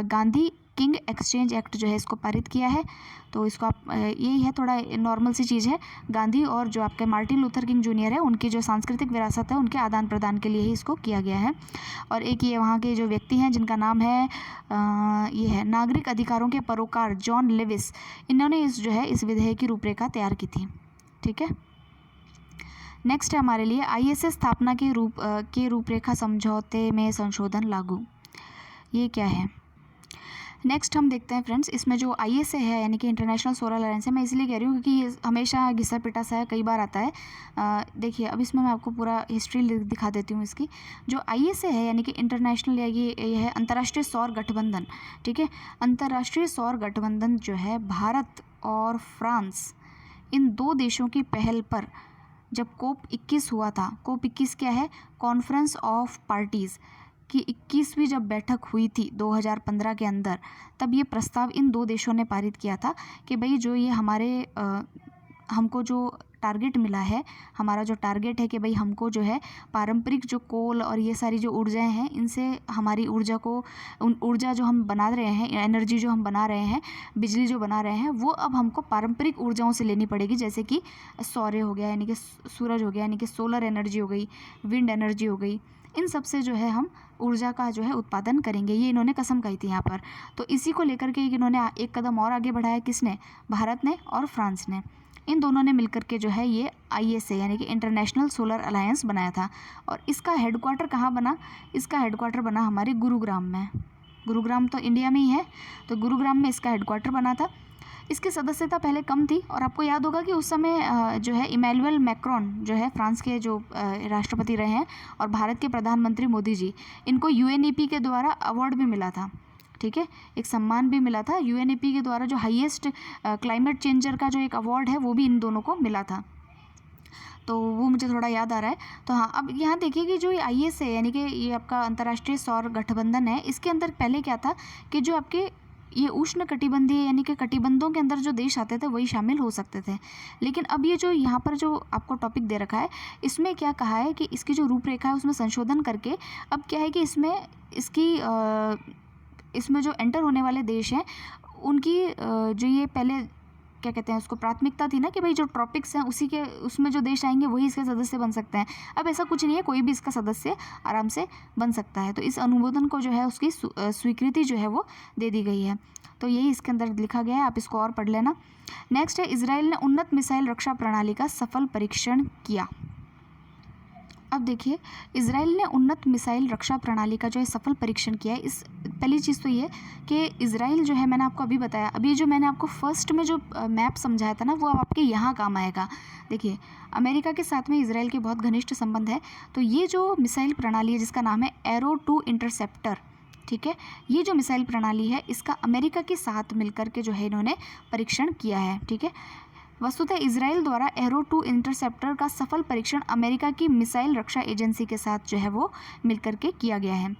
गांधी किंग एक्सचेंज एक्ट जो है इसको पारित किया है। तो इसको आप, यही है, थोड़ा नॉर्मल सी चीज़ है। गांधी और जो आपके मार्टिन लूथर किंग जूनियर है उनकी जो सांस्कृतिक विरासत है उनके आदान प्रदान के लिए ही इसको किया गया है। और एक ये वहाँ के जो व्यक्ति हैं जिनका नाम है ये है नागरिक अधिकारों के पैरोकार जॉन लेविस, इन्होंने इस विधेयक की रूपरेखा तैयार की थी। ठीक है, नेक्स्ट है हमारे लिए आईएसएस स्थापना के रूपरेखा समझौते में संशोधन लागू। ये क्या है, नेक्स्ट हम देखते हैं फ्रेंड्स, इसमें जो ISA है यानी कि इंटरनेशनल सोलर अलायंस है, मैं इसलिए कह रही हूँ क्योंकि ये हमेशा घिसा पिटा सा है, कई बार आता है। देखिए अब इसमें मैं आपको पूरा हिस्ट्री दिखा देती हूँ इसकी। जो ISA है यानी कि इंटरनेशनल, या ये है अंतर्राष्ट्रीय सौर गठबंधन, ठीक है। अंतर्राष्ट्रीय सौर गठबंधन जो है भारत और फ्रांस, इन दो देशों की पहल पर जब COP21 हुआ था, COP21 क्या है, कॉन्फ्रेंस ऑफ पार्टीज़ की 21वीं जब बैठक हुई थी 2015 के अंदर, तब ये प्रस्ताव इन दो देशों ने पारित किया था कि भाई जो ये हमको जो टारगेट मिला है, हमारा जो टारगेट है कि भाई हमको जो है पारंपरिक जो कोल और ये सारी जो ऊर्जाएं हैं, इनसे हमारी ऊर्जा जो हम बना रहे हैं, एनर्जी जो हम बना रहे हैं, बिजली जो बना रहे हैं, वो अब हमको पारंपरिक ऊर्जाओं से लेनी पड़ेगी, जैसे कि सौर्य हो गया यानी कि सूरज हो गया यानी कि सोलर एनर्जी हो गई, विंड एनर्जी हो गई, इन सब से जो है हम ऊर्जा का जो है उत्पादन करेंगे। ये इन्होंने कसम कही थी यहाँ पर। तो इसी को लेकर के इन्होंने एक कदम और आगे बढ़ाया, किसने, भारत ने और फ्रांस ने। इन दोनों ने मिलकर के जो है ये ISA यानी कि इंटरनेशनल सोलर अलायंस बनाया था। और इसका हेडक्वार्टर कहाँ बना, इसका हेडक्वार्टर बना हमारे गुरुग्राम में। गुरुग्राम तो इंडिया में ही है, तो गुरुग्राम में इसका हेडक्वार्टर बना था। इसकी सदस्यता पहले कम थी, और आपको याद होगा कि उस समय जो है इमैनुअल मैक्रोन जो है फ्रांस के जो राष्ट्रपति रहे हैं, और भारत के प्रधानमंत्री मोदी जी, इनको UNEP के द्वारा अवार्ड भी मिला था, ठीक है, एक सम्मान भी मिला था UNEP के द्वारा, जो हाईएस्ट क्लाइमेट चेंजर का जो एक अवार्ड है वो भी इन दोनों को मिला था। तो वो मुझे थोड़ा याद आ रहा है। तो हाँ, अब यहाँ देखिए कि जो ये ISA यानी कि ये आपका अंतर्राष्ट्रीय सौर गठबंधन है, इसके अंदर पहले क्या था कि जो आपके ये उष्ण कटिबंधीय यानी कि कटिबंधों के अंदर जो देश आते थे वही शामिल हो सकते थे। लेकिन अब ये जो यहाँ पर जो आपको टॉपिक दे रखा है, इसमें क्या कहा है कि इसकी जो रूपरेखा है उसमें संशोधन करके अब क्या है कि इसमें जो एंटर होने वाले देश हैं उनकी जो ये पहले क्या कहते हैं उसको प्राथमिकता थी ना कि भाई जो ट्रॉपिक्स हैं उसमें जो देश आएंगे वही इसके सदस्य बन सकते हैं। अब ऐसा कुछ नहीं है, कोई भी इसका सदस्य आराम से बन सकता है। तो इस अनुमोदन को जो है उसकी स्वीकृति जो है वो दे दी गई है। तो यही इसके अंदर लिखा गया है, आप इसको और पढ़ लेना। नेक्स्ट है, इसराइल ने उन्नत मिसाइल रक्षा प्रणाली का सफल परीक्षण किया। अब देखिए, इसराइल ने उन्नत मिसाइल रक्षा प्रणाली का जो है सफल परीक्षण किया है। इस पहली चीज़ तो ये कि इसराइल जो है, मैंने आपको अभी बताया, अभी जो मैंने आपको फर्स्ट में जो मैप समझाया था ना, वो अब आपके यहाँ काम आएगा। देखिए, अमेरिका के साथ में इसराइल के बहुत घनिष्ठ संबंध है। तो ये जो मिसाइल प्रणाली है जिसका नाम है एरो 2 इंटरसेप्टर, ठीक है, ये जो मिसाइल प्रणाली है इसका अमेरिका के साथ मिलकर के जो है इन्होंने परीक्षण किया है, ठीक है। वस्तुतः इसराइल द्वारा एरो 2 इंटरसेप्टर का सफल परीक्षण अमेरिका की मिसाइल रक्षा एजेंसी के साथ जो है वो मिलकर के किया गया है।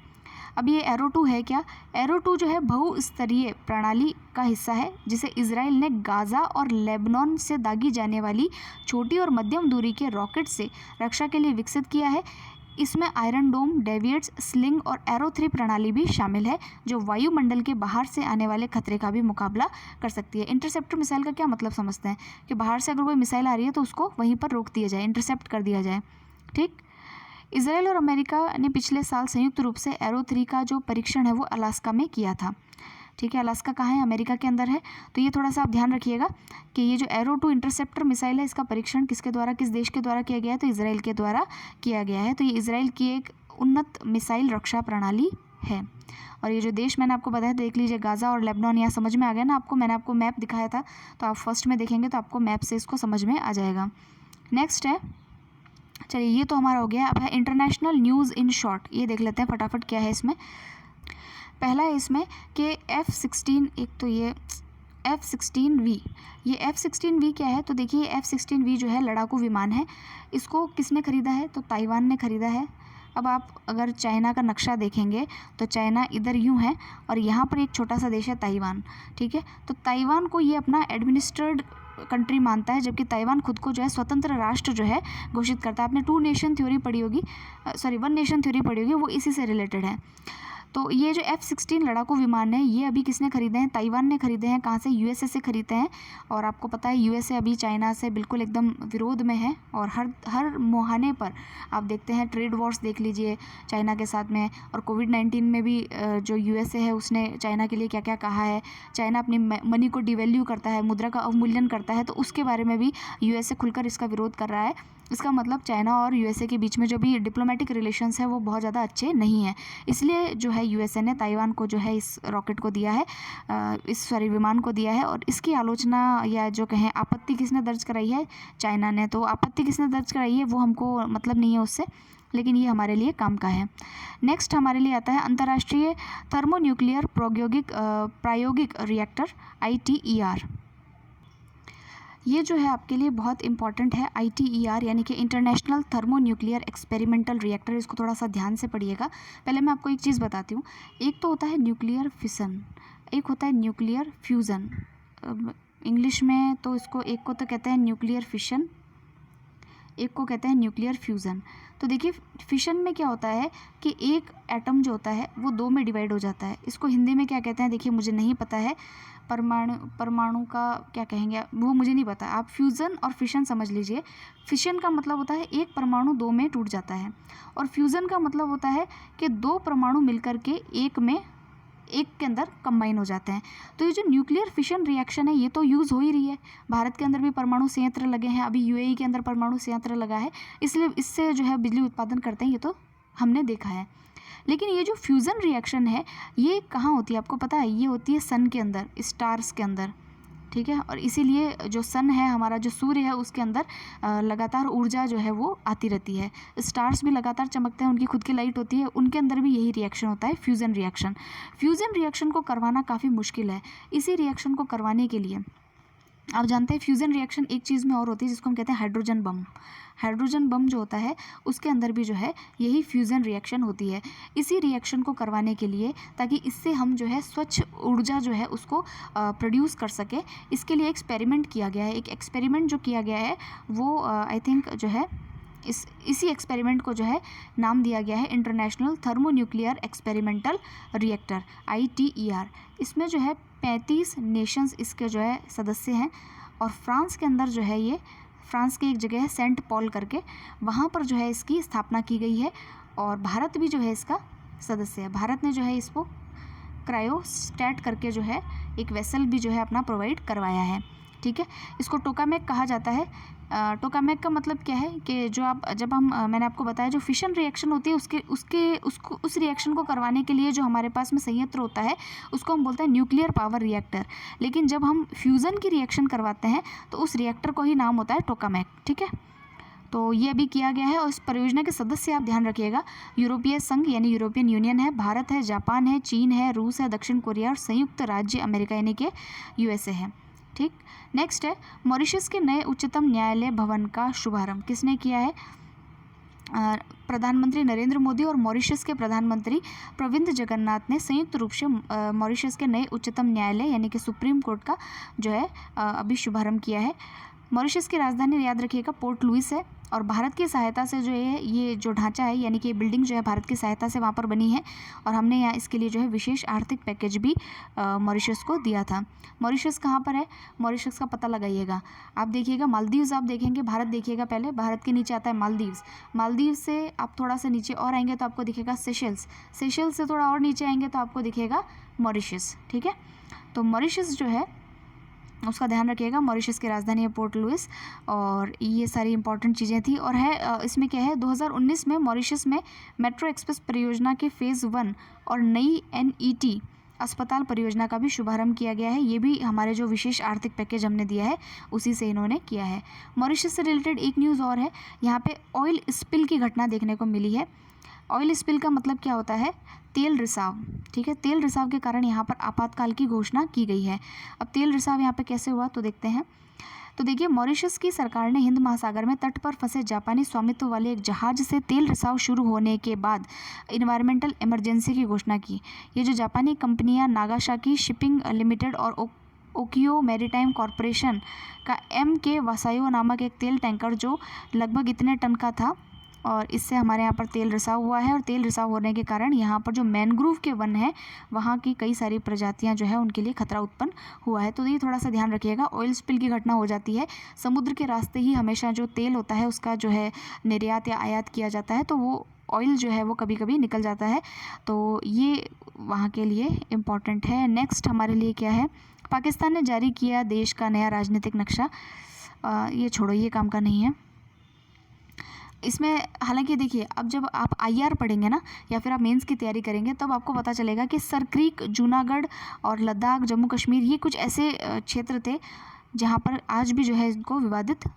अब ये एरो 2 है क्या, एरो 2 जो है बहुस्तरीय प्रणाली का हिस्सा है जिसे इसराइल ने गाज़ा और लेबनान से दागी जाने वाली छोटी और मध्यम दूरी के रॉकेट से रक्षा के लिए विकसित किया है। इसमें आयरन डोम, डेविएट्स, स्लिंग और एरो 3 प्रणाली भी शामिल है जो वायुमंडल के बाहर से आने वाले खतरे का भी मुकाबला कर सकती है। इंटरसेप्टर मिसाइल का क्या मतलब समझते हैं कि बाहर से अगर कोई मिसाइल आ रही है तो उसको वहीं पर रोक दिया जाए, इंटरसेप्ट कर दिया जाए, ठीक। इसराइल और अमेरिका ने पिछले साल संयुक्त रूप से एरो 3 का जो परीक्षण है वो अलास्का में किया था, ठीक है। अलास्का कहाँ है, अमेरिका के अंदर है। तो ये थोड़ा सा आप ध्यान रखिएगा कि ये जो एरो 2 इंटरसेप्टर मिसाइल है इसका परीक्षण किसके द्वारा, किस देश के द्वारा किया गया है, तो इसराइल के द्वारा किया गया है। तो ये इसराइल की एक उन्नत मिसाइल रक्षा प्रणाली है। और ये जो देश मैंने आपको बताया, देख लीजिए, गाज़ा और लेबनान, यहाँ समझ में आ गया ना आपको, मैंने आपको मैप दिखाया था, तो आप फर्स्ट में देखेंगे तो आपको मैप से इसको समझ में आ जाएगा। नेक्स्ट है, चलिए ये तो हमारा हो गया। अब है इंटरनेशनल न्यूज़ इन शॉर्ट, ये देख लेते हैं फटाफट क्या है इसमें। पहला है इसमें कि F-16, एक तो ये F-16V, ये F-16V क्या है, तो देखिए F-16V जो है लड़ाकू विमान है। इसको किसने ख़रीदा है, तो ताइवान ने ख़रीदा है। अब आप अगर चाइना का नक्शा देखेंगे तो चाइना इधर यूँ है और यहाँ पर एक छोटा सा देश है ताइवान, ठीक है। तो ताइवान को ये अपना एडमिनिस्ट्रेड कंट्री मानता है, जबकि ताइवान खुद को जो है स्वतंत्र राष्ट्र जो है घोषित करता है। आपने 2 नेशन थ्योरी पढ़ी होगी, 1 नेशन थ्योरी पढ़ी होगी, वो इसी से रिलेटेड है। तो ये जो F-16 लड़ाकू विमान है ये अभी किसने खरीदे हैं, ताइवान ने खरीदे हैं। कहाँ से, USA से खरीदे हैं। और आपको पता है USA अभी चाइना से बिल्कुल एकदम विरोध में है, और हर मुहाने पर आप देखते हैं ट्रेड वॉर्स देख लीजिए चाइना के साथ में। और कोविड-19 में भी जो USA है उसने चाइना के लिए क्या क्या कहा है। चाइना अपनी मनी को डिवैल्यू करता है, मुद्रा का अवमूल्यन करता है, तो उसके बारे में भी USA खुलकर इसका विरोध कर रहा है। इसका मतलब चाइना और यूएसए के बीच में जो भी डिप्लोमेटिक रिलेशंस है वो बहुत ज़्यादा अच्छे नहीं हैं। इसलिए जो है यूएसए ने ताइवान को जो है इस रॉकेट को दिया है, विमान को दिया है। और इसकी आलोचना या जो कहें आपत्ति किसने दर्ज कराई है? चाइना ने। तो आपत्ति किसने दर्ज कराई है वो हमको मतलब नहीं है उससे, लेकिन ये हमारे लिए काम का है। नेक्स्ट हमारे लिए आता है अंतर्राष्ट्रीय थर्मोन्यूक्लियर प्रायोगिक रिएक्टर ITER। ये जो है आपके लिए बहुत इंपॉर्टेंट है। ITER यानी कि इंटरनेशनल थर्मोन्यूक्लियर एक्सपेरिमेंटल रिएक्टर। इसको थोड़ा सा ध्यान से पढ़िएगा। पहले मैं आपको एक चीज़ बताती हूँ। एक तो होता है न्यूक्लियर फिशन, एक होता है न्यूक्लियर फ्यूज़न। इंग्लिश में तो इसको एक को तो कहते हैं न्यूक्लियर फिशन, एक को कहते हैं न्यूक्लियर फ्यूज़न। तो देखिए फिशन में क्या होता है कि एक एटम जो होता है वो दो में डिवाइड हो जाता है। इसको हिंदी में क्या कहते हैं देखिए मुझे नहीं पता है, परमाणु का क्या कहेंगे वो मुझे नहीं पता। आप फ्यूज़न और फिशन समझ लीजिए। फिशन का मतलब होता है एक परमाणु दो में टूट जाता है, और फ्यूज़न का मतलब होता है कि दो परमाणु मिलकर के एक के अंदर कंबाइन हो जाते हैं। तो ये जो न्यूक्लियर फिशन रिएक्शन है ये तो यूज़ हो ही रही है। भारत के अंदर भी परमाणु संयंत्र लगे हैं, अभी UAE के अंदर परमाणु संयंत्र लगा है, इसलिए इससे जो है बिजली उत्पादन करते हैं, ये तो हमने देखा है। लेकिन ये जो फ्यूज़न रिएक्शन है ये कहाँ होती है आपको पता है? ये होती है सन के अंदर, स्टार्स के अंदर, ठीक है। और इसीलिए जो सन है हमारा, जो सूर्य है, उसके अंदर लगातार ऊर्जा जो है वो आती रहती है। स्टार्स भी लगातार चमकते हैं, उनकी खुद की लाइट होती है, उनके अंदर भी यही रिएक्शन होता है, फ्यूज़न रिएक्शन। फ्यूज़न रिएक्शन को करवाना काफ़ी मुश्किल है। इसी रिएक्शन को करवाने के लिए आप जानते हैं फ्यूज़न रिएक्शन एक चीज़ में और होती है जिसको हम कहते हैं हाइड्रोजन बम। हाइड्रोजन बम जो होता है उसके अंदर भी जो है यही फ्यूज़न रिएक्शन होती है। इसी रिएक्शन को करवाने के लिए, ताकि इससे हम जो है स्वच्छ ऊर्जा जो है उसको प्रोड्यूस कर सके, इसके लिए एक्सपेरिमेंट किया गया है। एक एक्सपेरिमेंट जो किया गया है वो आई थिंक जो है इसी एक्सपेरिमेंट को जो है नाम दिया गया है international thermonuclear experimental reactor ITER। इसमें जो है 35 नेशंस इसके जो है सदस्य हैं, और फ्रांस के अंदर जो है ये, फ्रांस की एक जगह है सेंट पॉल करके, वहाँ पर जो है इसकी स्थापना की गई है। और भारत भी जो है इसका सदस्य है। भारत ने जो है इसको क्रायोस्टैट करके जो है एक वेसल भी जो है अपना प्रोवाइड करवाया है, ठीक है। इसको टोकामेक कहा जाता है। टोकामेक का मतलब क्या है कि मैंने आपको बताया जो फिशन रिएक्शन होती है उस रिएक्शन को करवाने के लिए जो हमारे पास में संयंत्र होता है उसको हम बोलते हैं न्यूक्लियर पावर रिएक्टर। लेकिन जब हम फ्यूज़न की रिएक्शन करवाते हैं तो उस रिएक्टर को ही नाम होता है टोकामेक, ठीक है। तो ये अभी किया गया है। और इस परियोजना के सदस्य आप ध्यान रखिएगा, यूरोपीय संघ यानी यूरोपियन यूनियन है, भारत है, जापान है, चीन है, रूस है, दक्षिण कोरिया और संयुक्त राज्य अमेरिका यानी कि USA है, ठीक। नेक्स्ट है मॉरिशस के नए उच्चतम न्यायालय भवन का शुभारंभ किसने किया है? प्रधानमंत्री नरेंद्र मोदी और मॉरिशस के प्रधानमंत्री प्रविंद जगन्नाथ ने संयुक्त रूप से मॉरिशस के नए उच्चतम न्यायालय यानी कि सुप्रीम कोर्ट का जो है अभी शुभारंभ किया है। मॉरिशस की राजधानी याद रखिएगा पोर्ट लुइस है, और भारत की सहायता से जो है ये जो ढांचा है यानी कि बिल्डिंग जो है भारत की सहायता से वहाँ पर बनी है, और हमने यहाँ इसके लिए जो है विशेष आर्थिक पैकेज भी मॉरिशस को दिया था। मॉरिशस कहाँ पर है? मॉरिशस का पता लगाइएगा। आप देखिएगा मालदीव्स, आप देखेंगे, भारत देखिएगा पहले, भारत के नीचे आता है मालदीव्स। मालदीव्स से आप थोड़ा सा नीचे और आएंगे तो आपको दिखेगा सेशल्स। सेशल्स से थोड़ा और नीचे आएंगे तो आपको दिखेगा मॉरिशस, ठीक है। तो मॉरिशस जो है उसका ध्यान रखिएगा। मॉरिशस की राजधानी है पोर्ट लुइस, और ये सारी इंपॉर्टेंट चीज़ें थी। और है इसमें क्या है 2019 में मॉरिशस में मेट्रो एक्सप्रेस परियोजना के फ़ेज़ 1 और नई NET अस्पताल परियोजना का भी शुभारंभ किया गया है। ये भी हमारे जो विशेष आर्थिक पैकेज हमने दिया है उसी से इन्होंने किया है। मॉरिशस से रिलेटेड एक न्यूज़ और है, यहाँ पे ऑयल स्पिल की घटना देखने को मिली है। ऑयल स्पिल का मतलब क्या होता है? तेल रिसाव, ठीक है। तेल रिसाव के कारण यहाँ पर आपातकाल की घोषणा की गई है। अब तेल रिसाव यहाँ पे कैसे हुआ तो देखते हैं। तो देखिए मॉरिशस की सरकार ने हिंद महासागर में तट पर फंसे जापानी स्वामित्व वाले एक जहाज से तेल रिसाव शुरू होने के बाद इन्वायरमेंटल इमरजेंसी की घोषणा की। ये जो जापानी कंपनियां नागासाकी शिपिंग लिमिटेड और ओकियो मैरीटाइम कॉरपोरेशन का MK वासायो नामक एक तेल टैंकर जो लगभग इतने टन का था, और इससे हमारे यहाँ पर तेल रिसाव हुआ है। और तेल रिसाव होने के कारण यहाँ पर जो मैनग्रोव के वन है वहाँ की कई सारी प्रजातियाँ जो है उनके लिए खतरा उत्पन्न हुआ है। तो ये थोड़ा सा ध्यान रखिएगा। ऑयल स्पिल की घटना हो जाती है, समुद्र के रास्ते ही हमेशा जो तेल होता है उसका जो है निर्यात या आयात किया जाता है, तो वो ऑयल जो है वो कभी कभी निकल जाता है, तो ये वहाँ के लिए इम्पॉर्टेंट है। नेक्स्ट हमारे लिए क्या है? पाकिस्तान ने जारी किया देश का नया राजनीतिक नक्शा। ये छोड़ो, ये काम का नहीं है। इसमें हालांकि देखिए, अब जब आप आईआर पढ़ेंगे ना या फिर आप मेंस की तैयारी करेंगे तब आपको पता चलेगा कि सरक्रीक, जूनागढ़ और लद्दाख, जम्मू कश्मीर, ये कुछ ऐसे क्षेत्र थे जहाँ पर आज भी जो है इनको विवादित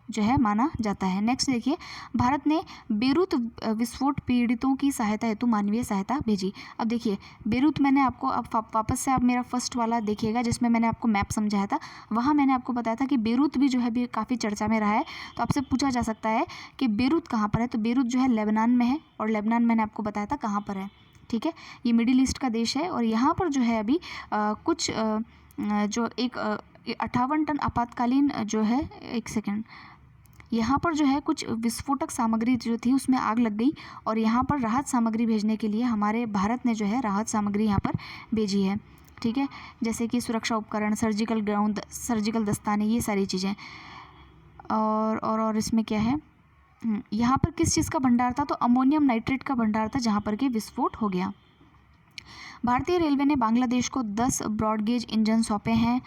जो है माना जाता है। नेक्स्ट देखिए, भारत ने बेरूत विस्फोट पीड़ितों की सहायता हेतु मानवीय सहायता भेजी। अब देखिए, बेरूत मैंने आपको, अब वापस से आप मेरा फर्स्ट वाला देखिएगा जिसमें मैंने आपको मैप समझाया था, वहाँ मैंने आपको बताया था कि बेरूत भी जो है भी काफ़ी चर्चा में रहा है। तो आपसे पूछा जा सकता है कि बेरूत कहाँ पर है, तो बेरूत जो है लेबनान में है, और लेबनान मैंने आपको बताया था कहाँ पर है। ठीक है, ये मिडिल ईस्ट का देश है, और यहाँ पर जो है अभी कुछ जो एक 58 टन आपातकालीन जो है, एक सेकेंड, यहाँ पर जो है कुछ विस्फोटक सामग्री जो थी उसमें आग लग गई, और यहाँ पर राहत सामग्री भेजने के लिए हमारे भारत ने जो है राहत सामग्री यहाँ पर भेजी है। ठीक है, जैसे कि सुरक्षा उपकरण, सर्जिकल ग्राउंड, सर्जिकल दस्ताने, ये सारी चीज़ें। और इसमें क्या है, यहाँ पर किस चीज़ का भंडार था, तो अमोनियम नाइट्रेट का भंडार था जहाँ पर कि विस्फोट हो गया। भारतीय रेलवे ने बांग्लादेश को 10 ब्रॉडगेज इंजन सौंपे हैं।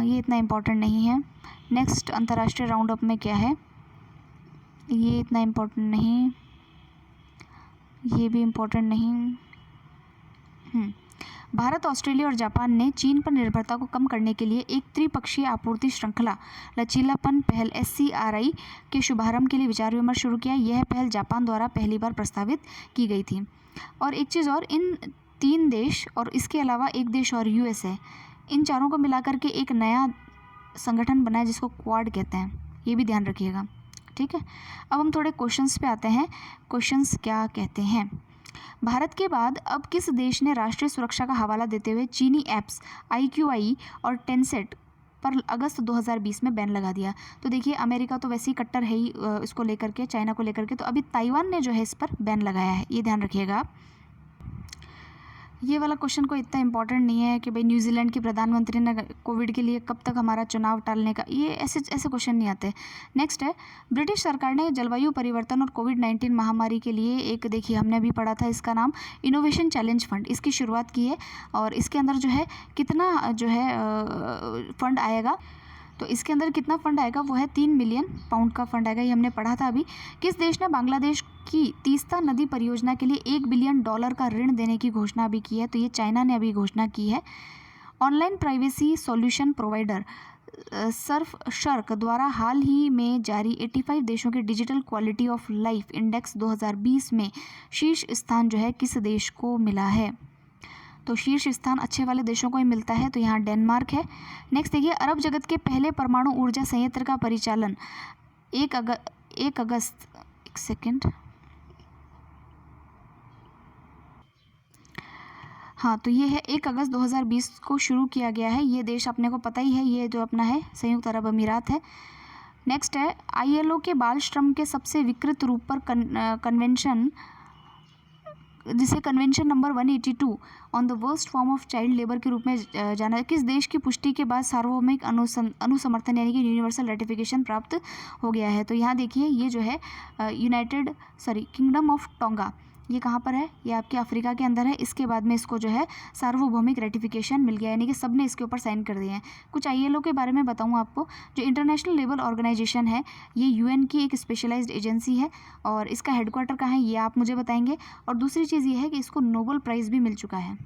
ये इतना इम्पोर्टेंट नहीं है। नेक्स्ट, अंतर्राष्ट्रीय राउंड अप में क्या है, ये इतना इम्पोर्टेंट नहीं, ये भी इम्पोर्टेंट नहीं। भारत, ऑस्ट्रेलिया और जापान ने चीन पर निर्भरता को कम करने के लिए एक त्रिपक्षीय आपूर्ति श्रृंखला लचीलापन पहल SCRI के शुभारंभ के लिए विचार विमर्श शुरू किया। यह पहल जापान द्वारा पहली बार प्रस्तावित की गई थी। और एक चीज़ और, इन 3 देश और इसके अलावा एक देश और US है, इन चारों को मिलाकर के एक नया संगठन बना है जिसको क्वाड कहते हैं, ये भी ध्यान रखिएगा। ठीक है, अब हम थोड़े क्वेश्चंस पे आते हैं। क्वेश्चंस क्या कहते हैं, भारत के बाद अब किस देश ने राष्ट्रीय सुरक्षा का हवाला देते हुए चीनी ऐप्स IQI और टेंसेट पर अगस्त 2020 में बैन लगा दिया। तो देखिए, अमेरिका तो वैसे ही कट्टर है ही इसको लेकर के, चाइना को लेकर के, तो अभी ताइवान ने जो है इस पर बैन लगाया है, ये ध्यान रखिएगा आप। ये वाला क्वेश्चन कोई इतना इंपॉर्टेंट नहीं है कि भाई न्यूजीलैंड के प्रधानमंत्री ने कोविड के लिए कब तक हमारा चुनाव टालने का, ये ऐसे क्वेश्चन नहीं आते। नेक्स्ट है, ब्रिटिश सरकार ने जलवायु परिवर्तन और कोविड-19 महामारी के लिए एक, देखिए हमने अभी पढ़ा था, इसका नाम इनोवेशन चैलेंज फंड, इसकी शुरुआत की है। और इसके अंदर जो है कितना जो है फंड आएगा, तो इसके अंदर कितना फंड आएगा, वो है 3 मिलियन पाउंड का फंड आएगा, ये हमने पढ़ा था अभी। किस देश ने बांग्लादेश की तीस्ता नदी परियोजना के लिए $1 बिलियन का ऋण देने की घोषणा अभी की है, तो ये चाइना ने अभी घोषणा की है। Online privacy solution provider Surf द्वारा हाल ही में जारी 85 देशों के digital quality of life index 2020 में शीर्ष स्थान जो है किस देश को मिला है, तो शीर्ष स्थान अच्छे वाले देशों को ही मिलता है, तो यहाँ डेनमार्क है। नेक्स्ट देखिए, अरब जगत के पहले परमाणु ऊर्जा संयंत्र का परिचालन 1 अगस्त, एक सेकेंड, हाँ, तो ये है 1 अगस्त 2020 को शुरू किया गया है। ये देश अपने को पता ही है, ये जो अपना है संयुक्त अरब अमीरात है। नेक्स्ट है, ILO के बाल श्रम के सबसे विकृत रूप पर कन्वेंशन, जिसे convention number 182 on the worst form of child labour के रूप में जाना है, किस देश की पुष्टि के बाद सार्वभौमिक अनुसमर्थन यानी कि यूनिवर्सल रेटिफिकेशन प्राप्त हो गया है, तो यहाँ देखिए ये जो है किंगडम ऑफ टोंगा, ये कहाँ पर है, ये आपके अफ्रीका के अंदर है। इसके बाद में इसको जो है सार्वभौमिक रेटिफिकेशन मिल गया, यानी कि सब ने इसके ऊपर साइन कर दिए हैं। कुछ ILO के बारे में बताऊँ आपको, जो इंटरनेशनल लेबर ऑर्गेनाइजेशन है, ये UN की एक स्पेशलाइज्ड एजेंसी है, और इसका हेडक्वार्टर कहाँ है ये आप मुझे बताएंगे। और दूसरी चीज़ ये है कि इसको नोबेल प्राइज़ भी मिल चुका है।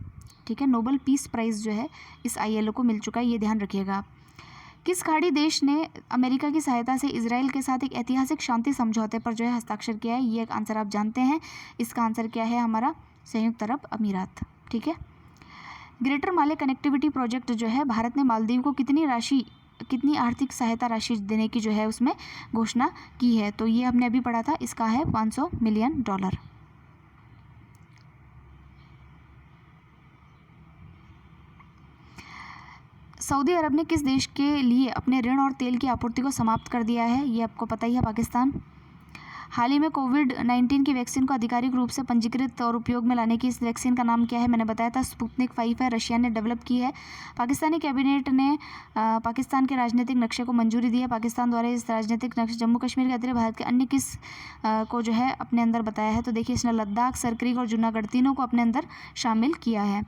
ठीक है, नोबेल पीस प्राइज़ जो है इस ILO को मिल चुका है, ये ध्यान रखिएगा आप। किस खाड़ी देश ने अमेरिका की सहायता से इजराइल के साथ एक ऐतिहासिक शांति समझौते पर जो है हस्ताक्षर किया है, ये एक आंसर आप जानते हैं। इसका आंसर क्या है, हमारा संयुक्त अरब अमीरात। ठीक है, ग्रेटर माले कनेक्टिविटी प्रोजेक्ट जो है, भारत ने मालदीव को कितनी आर्थिक सहायता राशि देने की जो है उसमें घोषणा की है, तो ये हमने अभी पढ़ा था, इसका है $500 मिलियन। सऊदी अरब ने किस देश के लिए अपने ऋण और तेल की आपूर्ति को समाप्त कर दिया है, ये आपको पता ही है, पाकिस्तान। हाल ही में कोविड-19 की वैक्सीन को आधिकारिक रूप से पंजीकृत और उपयोग में लाने की इस वैक्सीन का नाम क्या है, मैंने बताया था स्पुतनिक 5 है, रशिया ने डेवलप की है। पाकिस्तानी कैबिनेट ने पाकिस्तान के राजनीतिक नक्शे को मंजूरी दी है। पाकिस्तान द्वारा इस राजनीतिक नक्शे जम्मू कश्मीर के अतिरिक्त भारत के अन्य किस को जो है अपने अंदर बताया है, तो देखिए इसने लद्दाख, सरक्रीक और जूनागढ़ तीनों को अपने अंदर शामिल किया है।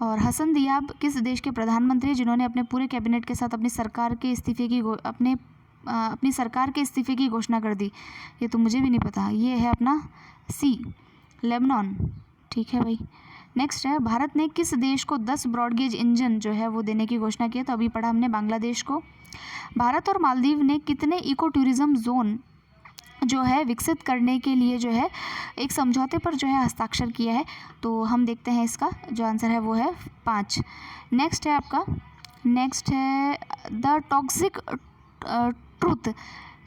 और हसन दियाब किस देश के प्रधानमंत्री जिन्होंने अपने पूरे कैबिनेट के साथ अपनी सरकार के इस्तीफे की अपने अपनी सरकार के इस्तीफे की घोषणा कर दी? ये तो मुझे भी नहीं पता। ये है अपना सी, लेबनान। ठीक है भाई। नेक्स्ट है, भारत ने किस देश को 10 ब्रॉडगेज इंजन जो है वो देने की घोषणा की है? तो अभी पढ़ा हमने बांग्लादेश को। भारत और मालदीव ने कितने इको टूरिज्म जोन जो है विकसित करने के लिए जो है एक समझौते पर जो है हस्ताक्षर किया है? तो हम देखते हैं इसका जो आंसर है वो है 5। नेक्स्ट है आपका, नेक्स्ट है the toxic truth,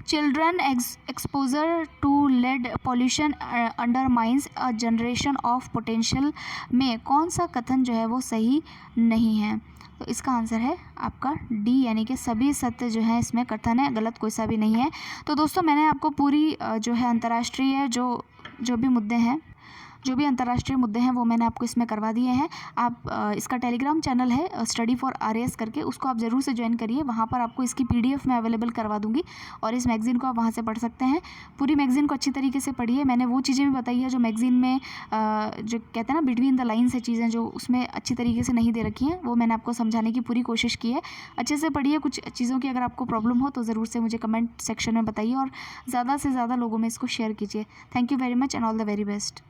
children exposure to lead pollution undermines a generation of potential में कौन सा कथन जो है वो सही नहीं है? तो इसका आंसर है आपका डी, यानी कि सभी सत्य जो है इसमें कथन है, गलत कोई सा भी नहीं है। तो दोस्तों मैंने आपको पूरी जो है अंतर्राष्ट्रीय जो भी अंतर्राष्ट्रीय मुद्दे हैं वो मैंने आपको इसमें करवा दिए हैं। आप इसका टेलीग्राम चैनल है स्टडी फॉर आरएएस करके, उसको आप ज़रूर से ज्वाइन करिए। वहाँ पर आपको इसकी पीडीएफ मैं अवेलेबल करवा दूँगी और इस मैगज़ीन को आप वहाँ से पढ़ सकते हैं। पूरी मैगज़ीन को अच्छी तरीके से पढ़िए। मैंने वो चीज़ें भी बताई है जो मैगज़ीन में जो कहते हैं ना बिटवीन द लाइन्स है चीज़ें जो उसमें अच्छी तरीके से नहीं दे रखी हैं, वो मैंने आपको समझाने की पूरी कोशिश की है। अच्छे से पढ़िए। कुछ चीज़ों की अगर आपको प्रॉब्लम हो तो ज़रूर से मुझे कमेंट सेक्शन में बताइए और ज़्यादा से ज़्यादा लोगों में इसको शेयर कीजिए। Thank you very much and all the very best.